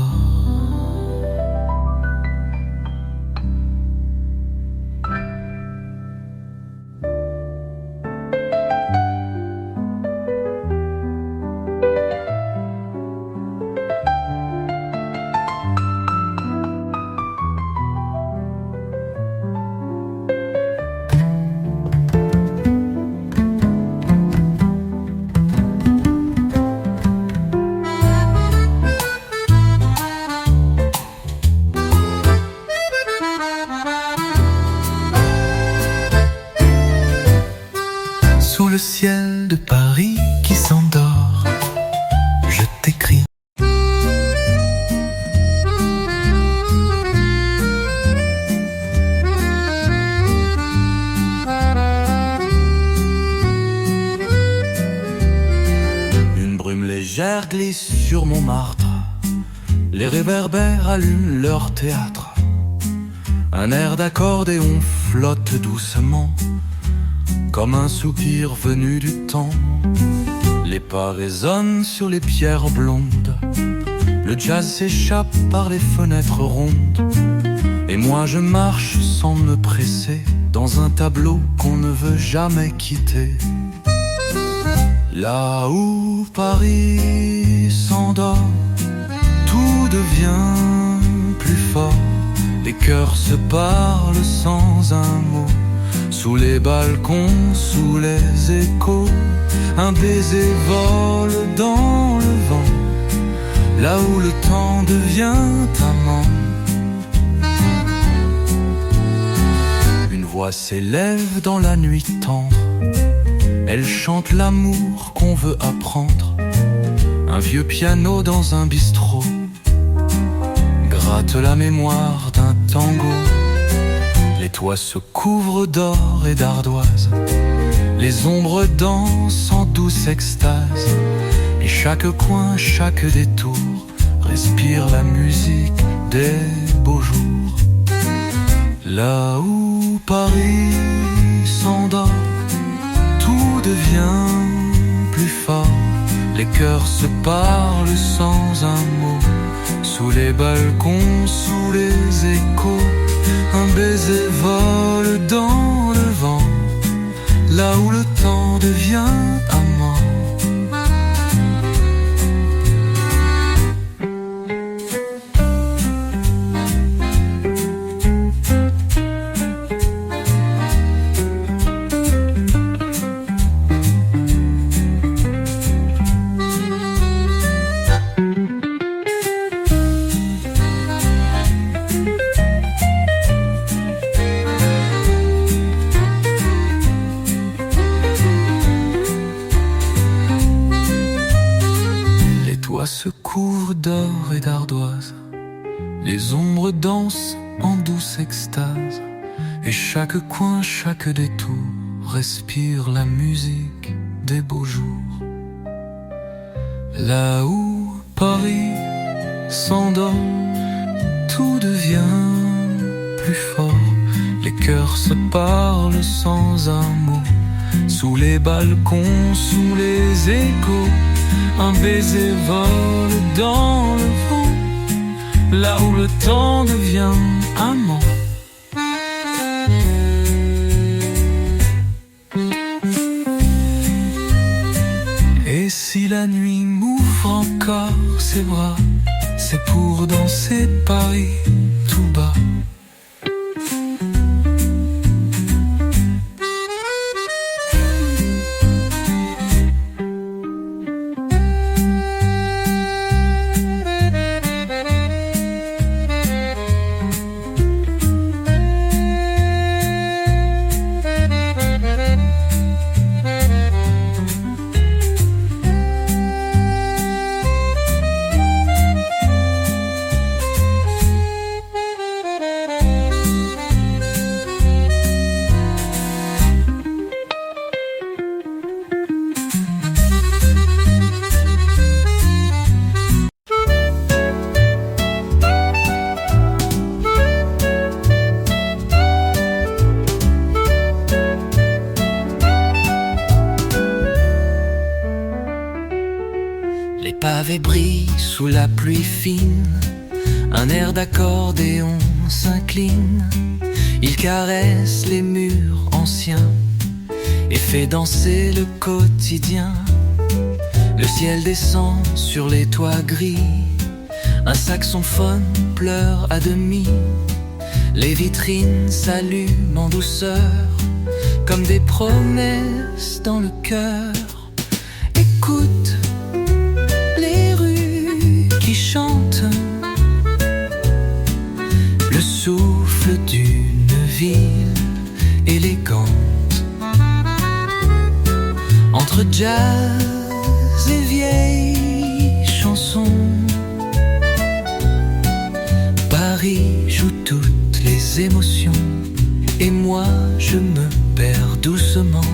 Speaker 1: Sous le ciel de Paris qui s'endort, je t'écris.
Speaker 5: Une brume légère glisse sur Montmartre, les réverbères allument leur théâtre. Un air d'accordéon flotte doucement comme un soupir venu du temps. Les pas résonnent sur les pierres blondes, le jazz s'échappe par les fenêtres rondes. Et moi je marche sans me presser dans un tableau qu'on ne veut jamais quitter. Là où Paris s'endort, tout devient plus fort. Les cœurs se parlent sans un mot. Sous les balcons, sous les échos, un baiser vole dans le vent, là où le temps devient amant. Une voix s'élève dans la nuit tendre, elle chante l'amour qu'on veut apprendre. Un vieux piano dans un bistrot,
Speaker 3: gratte la mémoire d'un tango. Les toits se couvrent d'or et d'ardoise, les ombres dansent en douce extase, et chaque coin, chaque détour respire la musique des beaux jours. Là où Paris s'endort, tout devient plus fort. Les cœurs se parlent sans un mot, sous les balcons, sous les échos. Un baiser vole dans le vent, là où le temps devient amant. Se couvrent d'or et d'ardoise, les ombres dansent en douce extase, et chaque coin, chaque détour respire la musique des beaux jours. Là où Paris s'endort, tout devient plus fort. Les cœurs se parlent sans un mot, sous les balcons, sous les échos. Un baiser vole dans le vent, là où le temps devient amant. Et si la nuit m'ouvre encore ses bras, c'est pour danser Paris tout bas.
Speaker 5: Les pavés brillent sous la pluie fine, un air d'accordéon s'incline. Il caresse les murs anciens et fait danser le quotidien. Le ciel descend sur les toits gris, un saxophone pleure à demi. Les vitrines s'allument en douceur, comme des promesses dans le cœur. Écoute les rues qui chantent, le souffle d'une ville élégante. Entre jazz et vieilles chansons, Paris joue toutes les émotions, et moi je me perds doucement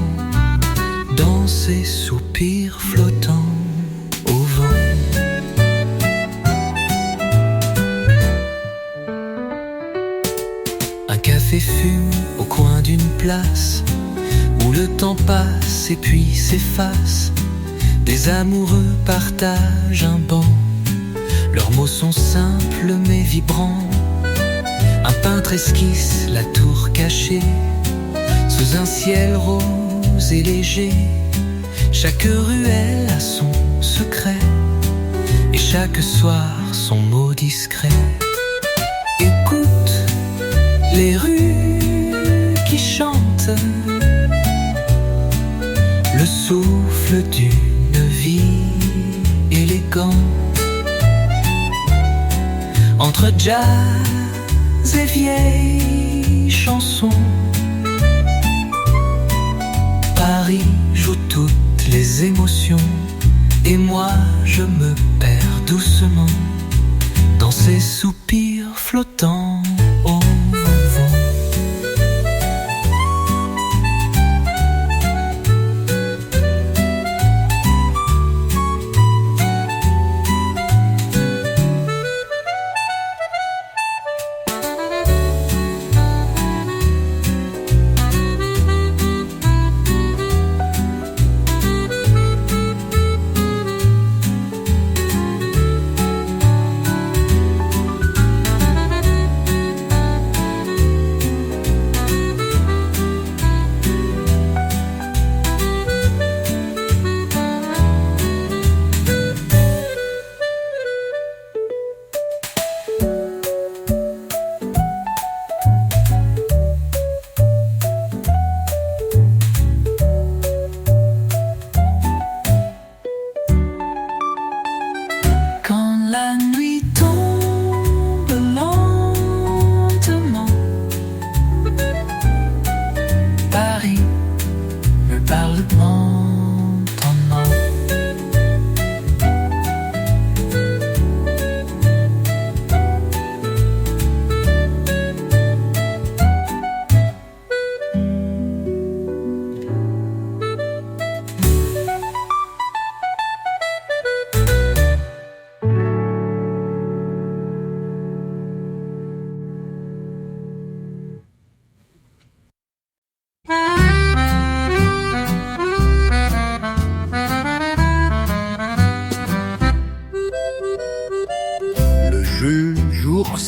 Speaker 5: dans ces soupirs flottants au vent. Un café fume au coin d'une place où le temps passe et puis s'efface. Des amoureux partagent un banc, leurs mots sont simples mais vibrants. Un peintre esquisse la tour cachée sous un ciel rose et léger. Chaque ruelle a son secret et chaque soir son mot discret. Écoute les rues qui chantent, le souffle d'une vie élégante. Entre jazz et vieilles chansons, Paris joue toutes les émotions, et moi je me perds doucement dans ces soupirs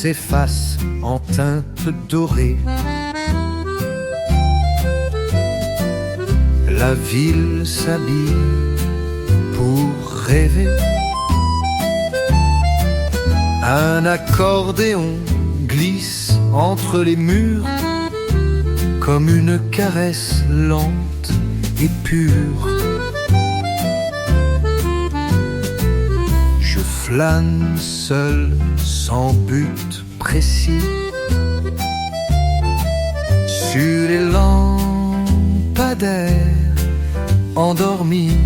Speaker 6: s'efface en teinte dorée. La ville s'habille pour rêver. Un accordéon glisse entre les murs comme une caresse lente et pure. Je flâne seul, sans but précis, sur les lampadaires endormis.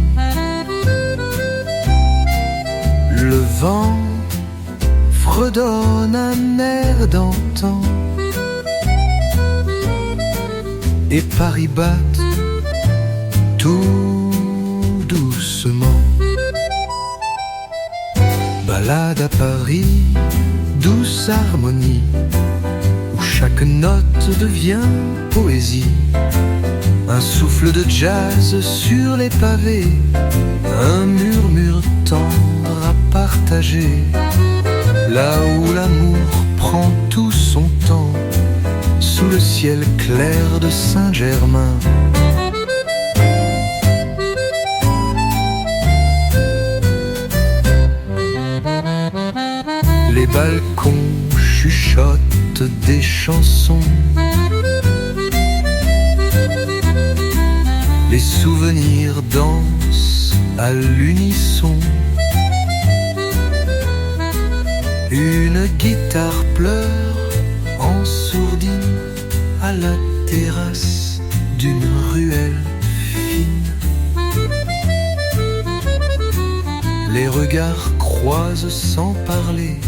Speaker 6: Le vent fredonne un air d'antan et Paris batte tout doucement. Balade à Paris, douce harmonie, où chaque note devient poésie. Un souffle de jazz sur les pavés, un murmure tendre à partager. Là où l'amour prend tout son temps, sous le ciel clair de Saint-Germain. Les balcons chuchotent des chansons. Les souvenirs dansent à l'unisson. Une guitare pleure en sourdine à la terrasse d'une ruelle fine. Les regards croisent sans parler,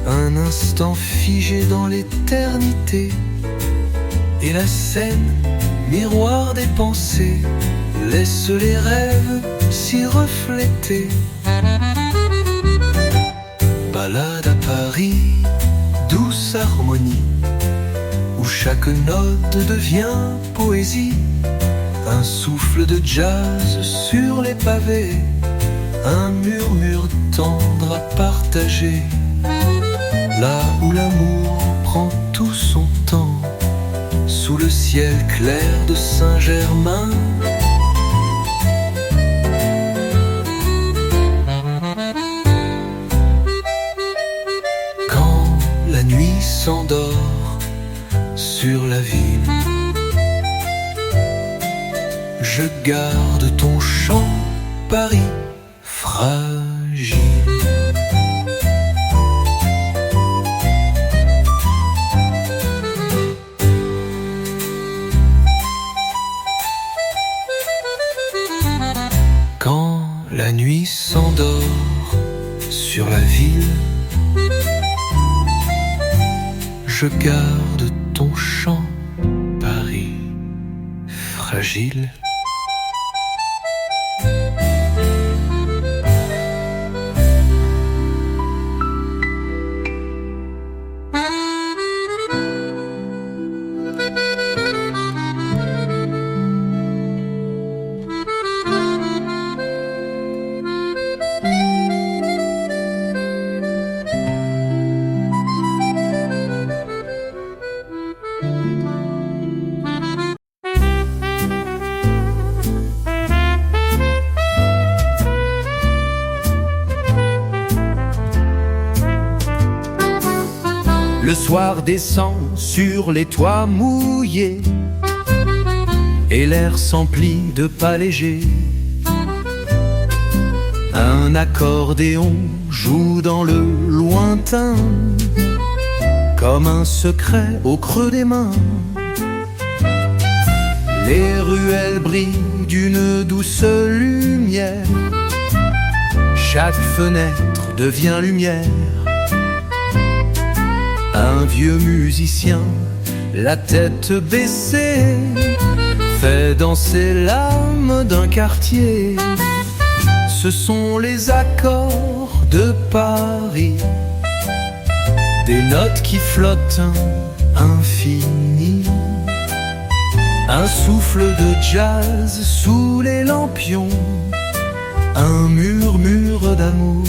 Speaker 6: un instant figé dans l'éternité. Et la scène, miroir des pensées, laisse les rêves s'y refléter. Balade à Paris, douce harmonie, où chaque note devient poésie. Un souffle de jazz sur les pavés, un murmure tendre à partager. Là où l'amour prend tout son temps, sous le ciel clair de Saint-Germain. Quand la nuit s'endort sur la ville, je garde ton chant, Paris fragile. Quand la nuit s'endort sur la ville, je garde ton chant, Paris fragile. Le soir descend sur les toits mouillés et l'air s'emplit de pas légers. Un accordéon joue dans le lointain comme un secret au creux des mains. Les ruelles brillent d'une douce lumière, chaque fenêtre devient lumière. Un vieux musicien, la tête baissée, fait danser l'âme d'un quartier. Ce sont les accords de Paris, des notes qui flottent infinies. Un souffle de jazz sous les lampions, un murmure d'amour,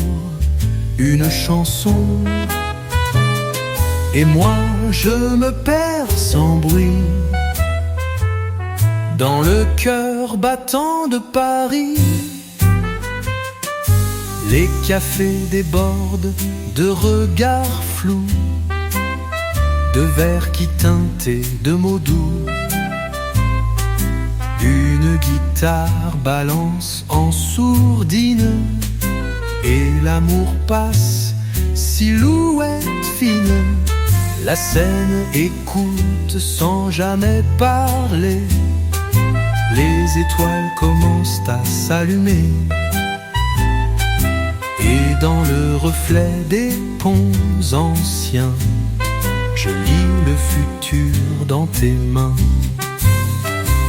Speaker 6: une chanson. Et moi je me perds sans bruit dans le cœur battant de Paris. Les cafés débordent de regards flous, de verres qui teintaient de mots doux. Une guitare balance en sourdine et l'amour passe, silhouette fine. La scène écoute sans jamais parler. Les étoiles commencent à s'allumer. Et dans le reflet des ponts anciens, je lis le futur dans tes mains.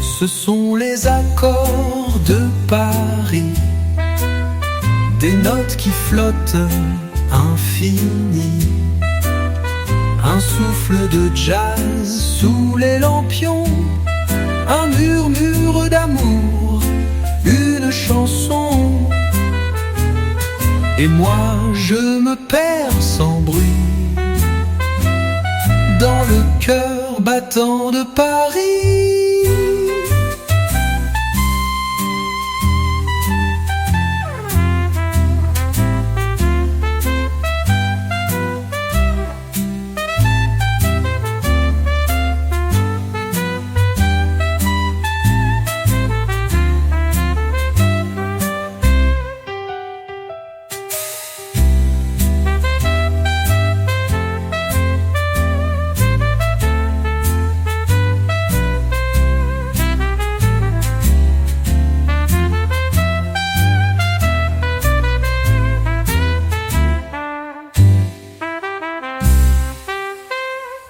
Speaker 6: Ce sont les accords de Paris, des notes qui flottent infinies. Un souffle de jazz sous les lampions, un murmure d'amour, une chanson. Et moi je me perds sans bruit dans le cœur battant de Paris.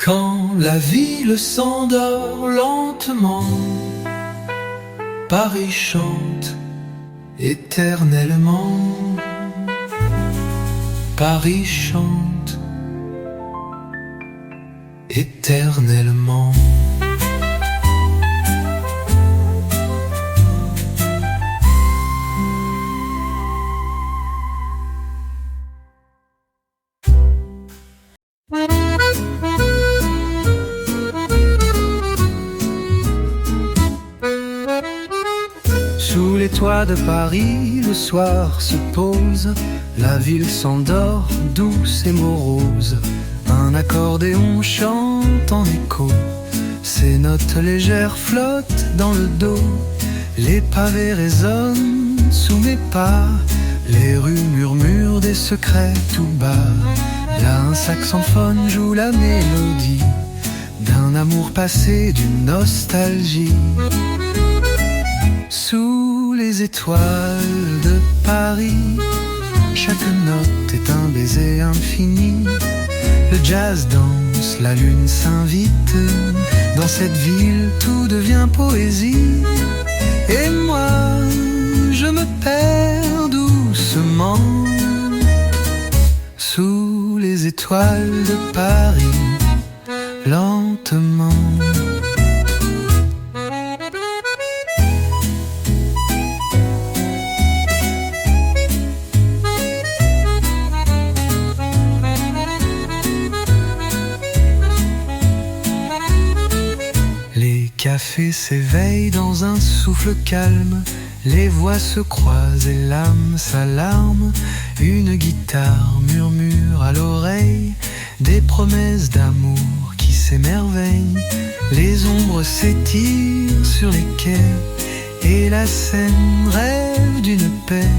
Speaker 6: Quand la ville s'endort lentement, Paris chante éternellement. Paris chante éternellement. Sous les toits de Paris, le soir se pose. La ville s'endort, douce et morose. Un accordéon chante en écho. Ses notes légères flottent dans le dos. Les pavés résonnent sous mes pas. Les rues murmurent des secrets tout bas. Là un saxophone joue la mélodie d'un amour passé, d'une nostalgie. Sous les étoiles de Paris, chaque note est un baiser infini. Le jazz danse, la lune s'invite. Dans cette ville, tout devient poésie. Et moi, je me perds doucement sous les étoiles de Paris, lentement. Les cafés s'éveillent dans un souffle calme. Les voix se croisent et l'âme s'alarme. Une guitare murmure à l'oreille des promesses d'amour qui s'émerveillent. Les ombres s'étirent sur les quais et la scène rêve d'une paix.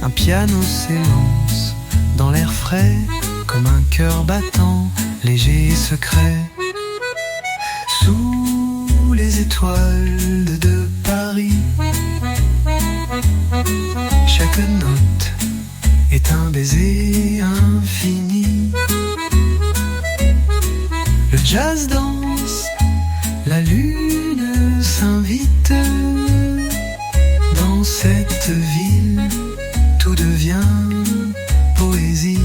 Speaker 6: Un piano s'élance dans l'air frais comme un cœur battant, léger et secret. Sous les étoiles de Paris, chaque note est un baiser infini. Le jazz danse, la lune s'invite. Dans cette ville, tout devient poésie.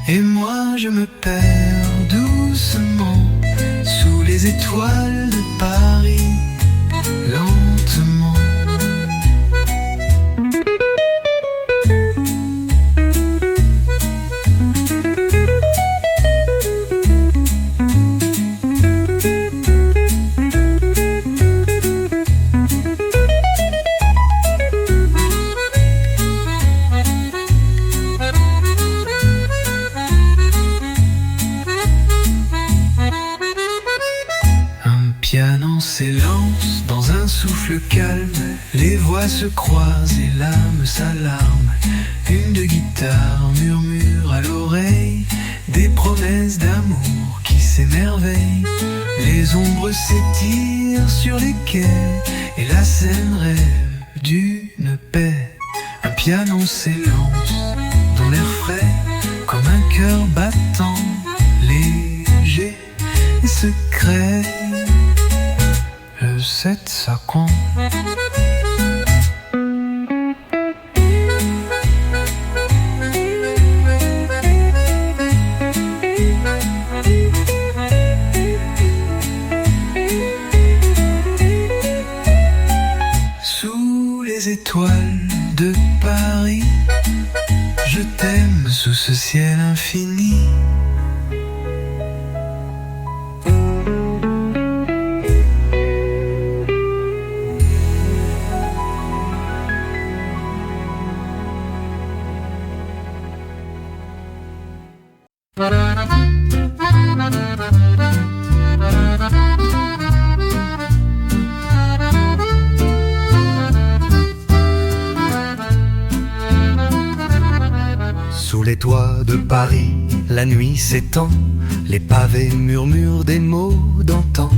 Speaker 6: Et moi je me perds doucement sous les étoiles de Paris, lentement.
Speaker 1: piano s'élance dans un souffle calme, les voix se croisent et l'âme s'alarme. Une de guitare murmure à l'oreille des promesses d'amour qui s'émerveillent. Les ombres s'étirent sur les quais et la scène rêve d'une paix. Un piano s'élance dans l'air frais comme un cœur battant, léger et secret. Le 7 ça compte. Sous les étoiles de Paris, je t'aime sous ce ciel infini.
Speaker 6: Sous les toits de Paris, la nuit s'étend, les pavés murmurent des mots d'antan.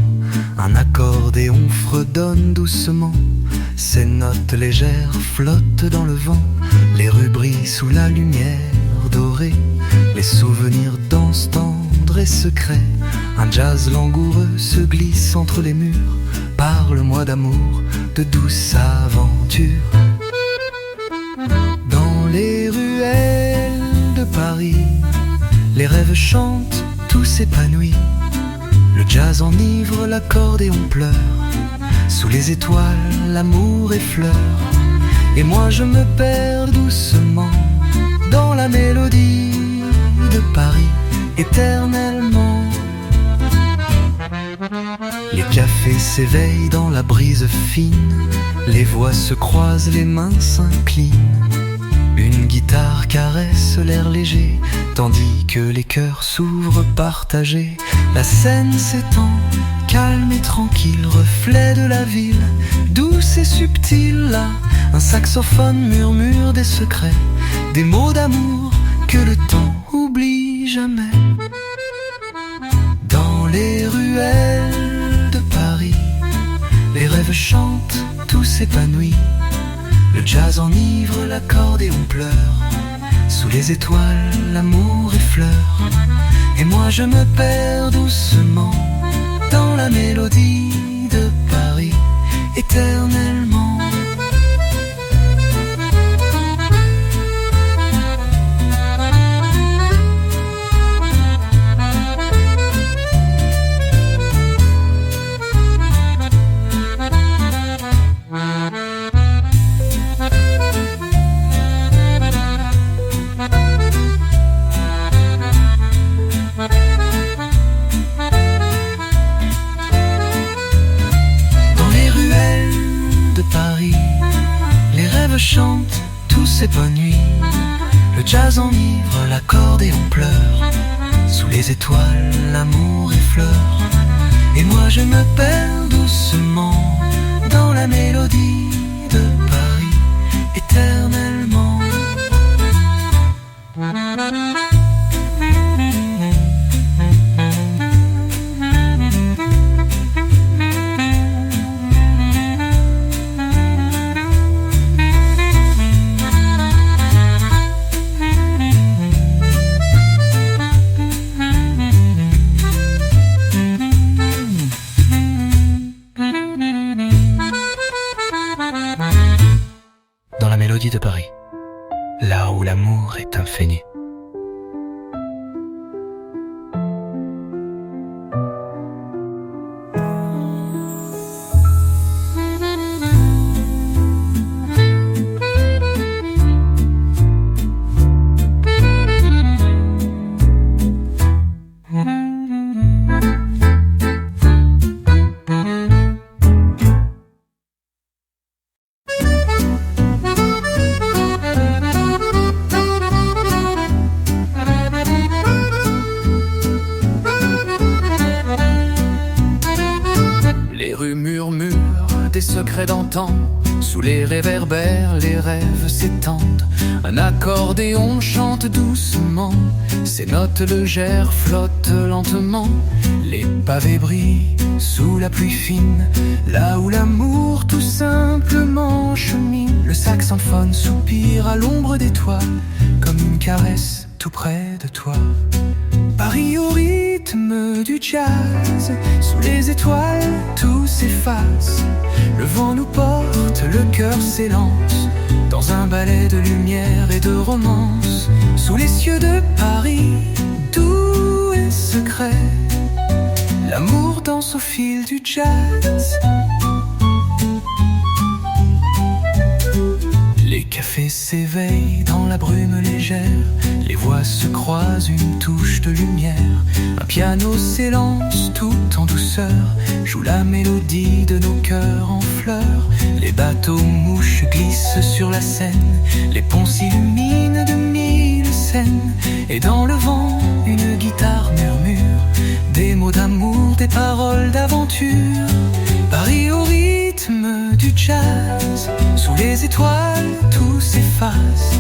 Speaker 6: Un accordéon fredonne doucement, ses notes légères flottent dans le vent. Les rues brillent sous la lumière dorée, les souvenirs dansent tendres et secrets. Un jazz langoureux se glisse entre les murs. Parle-moi d'amour, de douce aventure. Dans les ruelles de Paris, les rêves chantent, tout s'épanouit. Le jazz enivre, l'accordéon pleure. Sous les étoiles, l'amour effleure. Et moi je me perds doucement dans la mélodie de Paris, éternellement. Les cafés s'éveillent dans la brise fine, les voix se croisent, les mains s'inclinent. Une guitare caresse l'air léger, tandis que les cœurs s'ouvrent partagés. La scène s'étend, calme et tranquille, reflet de la ville, douce et subtile. Là, un saxophone murmure des secrets, des mots d'amour que le temps oublie jamais. Dans les ruelles de Paris, les rêves chantent, tout s'épanouit. Le jazz enivre, l'accordéon pleure. Sous les étoiles, l'amour effleure. Et moi je me perds doucement dans la mélodie de Paris, éternellement. Chante, tout s'épanouit. Le jazz enivre, l'accordéon pleure. Sous les étoiles, l'amour effleure. Et moi je me perds doucement dans la mélodie de Paris, éternellement. De Paris, là où l'amour est infini.
Speaker 3: Les rues murmurent des secrets d'antan. Sous les réverbères, les rêves s'étendent. Un accordéon chante doucement. Ses notes légères flottent lentement. Les pavés brillent sous la pluie fine, là où l'amour tout simplement chemine. Le saxophone soupire à l'ombre des toits, comme une caresse tout près de toi. Paris au rythme du jazz, sous les étoiles tout s'efface. Le vent nous porte, le cœur s'élance, dans un ballet de lumière et de romance. Sous les cieux de Paris, doux et secret, l'amour danse au fil du jazz. Les cafés s'éveillent dans la brume légère. Les voix se croisent, une touche de lumière. Un piano s'élance tout en douceur, joue la mélodie de nos cœurs en fleurs. Les bateaux mouches glissent sur la Seine, les ponts s'illuminent de mille scènes. Et dans le vent, une guitare murmure des mots d'amour, des paroles d'aventure. Paris au rythme du jazz, sous les étoiles tout s'efface.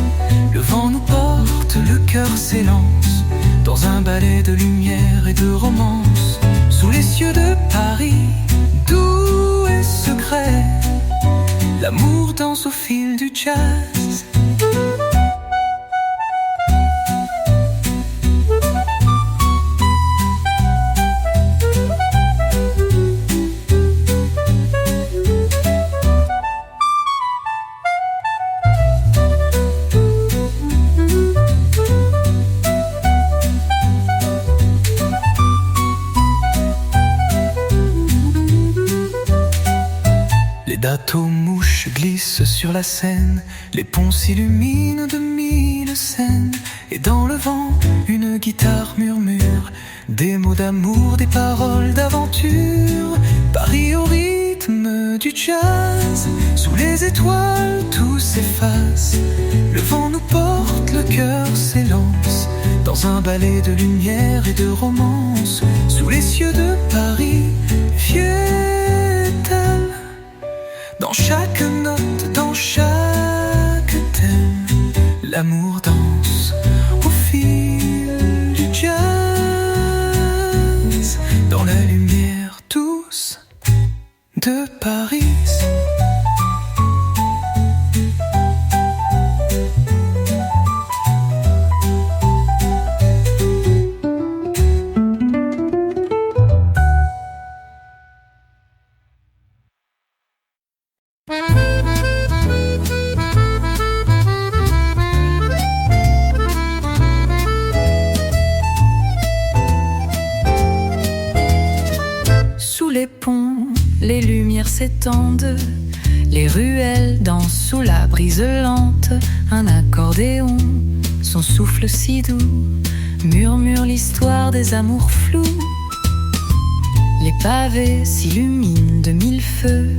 Speaker 3: Le vent nous porte, le cœur s'élance, dans un ballet de lumière et de romance. Sous les cieux de Paris, doux et secret, l'amour danse au fil du jazz. Les bateaux mouches glissent sur la Seine, les ponts s'illuminent de mille scènes. Et dans le vent, une guitare murmure des mots d'amour, des paroles d'aventure. Paris au rythme du jazz, sous les étoiles tout s'efface. Le vent nous porte, le cœur s'élance, dans un ballet de lumière et de romance. Sous les cieux de Paris, vieux-elle, dans chaque note, dans chaque thème, l'amour danse au fil du jazz. Dans la lumière douce de Paris.
Speaker 2: Les ponts, les lumières s'étendent, les ruelles dansent sous la brise lente. Un accordéon, son souffle si doux, murmure l'histoire des amours flous. Les pavés s'illuminent de mille feux,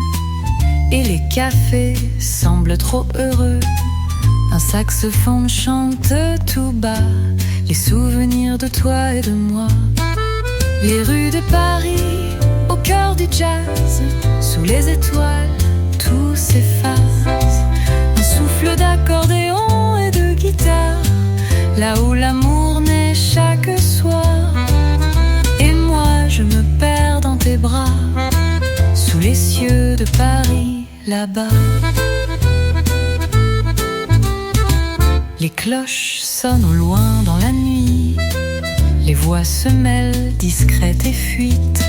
Speaker 2: et les cafés semblent trop heureux. Un saxophone chante tout bas les souvenirs de toi et de moi. Les rues de Paris, au cœur du jazz, sous les étoiles, tout s'efface. Un souffle d'accordéon et de guitare, là où l'amour naît chaque soir. Et moi je me perds dans tes bras, sous les cieux de Paris, là-bas. Les cloches sonnent au loin dans la nuit, les voix se mêlent, discrètes et fuites.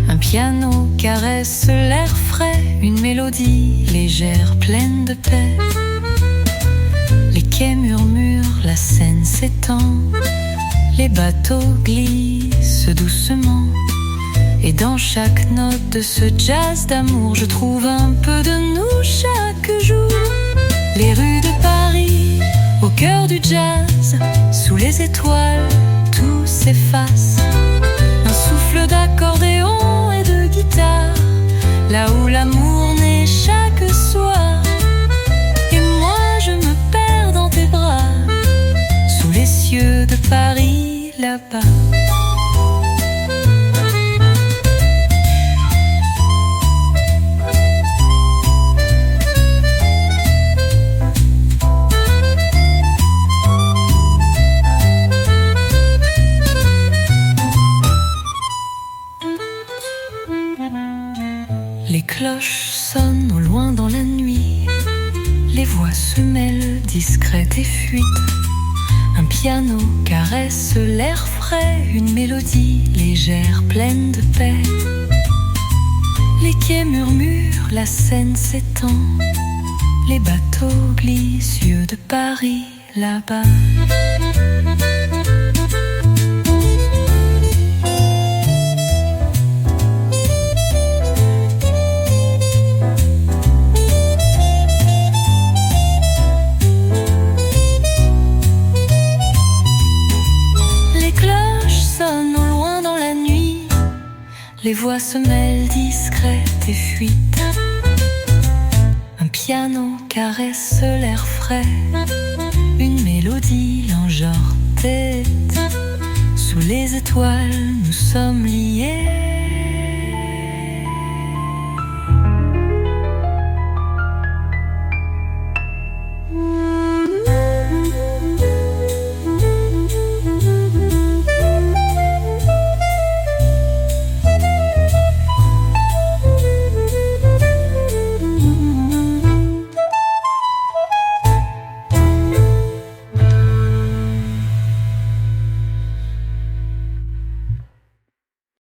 Speaker 2: Un piano caresse l'air frais, une mélodie légère, pleine de paix. Les quais murmurent, la Seine s'étend, les bateaux glissent doucement. Et dans chaque note de ce jazz d'amour, je trouve un peu de nous chaque jour. Les rues de Paris, au cœur du jazz, sous les étoiles, tout s'efface. Un souffle d'accordéon et de guitare, là où l'amour naît chaque soir. Et moi je me perds dans tes bras, sous les cieux de Paris, là-bas. Les cloches sonnent au loin dans la nuit. Les voix se mêlent, discrètes et fuites. Un piano caresse l'air frais, une mélodie légère, pleine de paix. Les quais murmurent, la Seine s'étend. Les bateaux glissent, yeux de Paris là-bas. Les voix se mêlent, discrètes et fuites. Un piano caresse l'air frais. Une mélodie l'enjore tête. Sous les étoiles, nous sommes liés.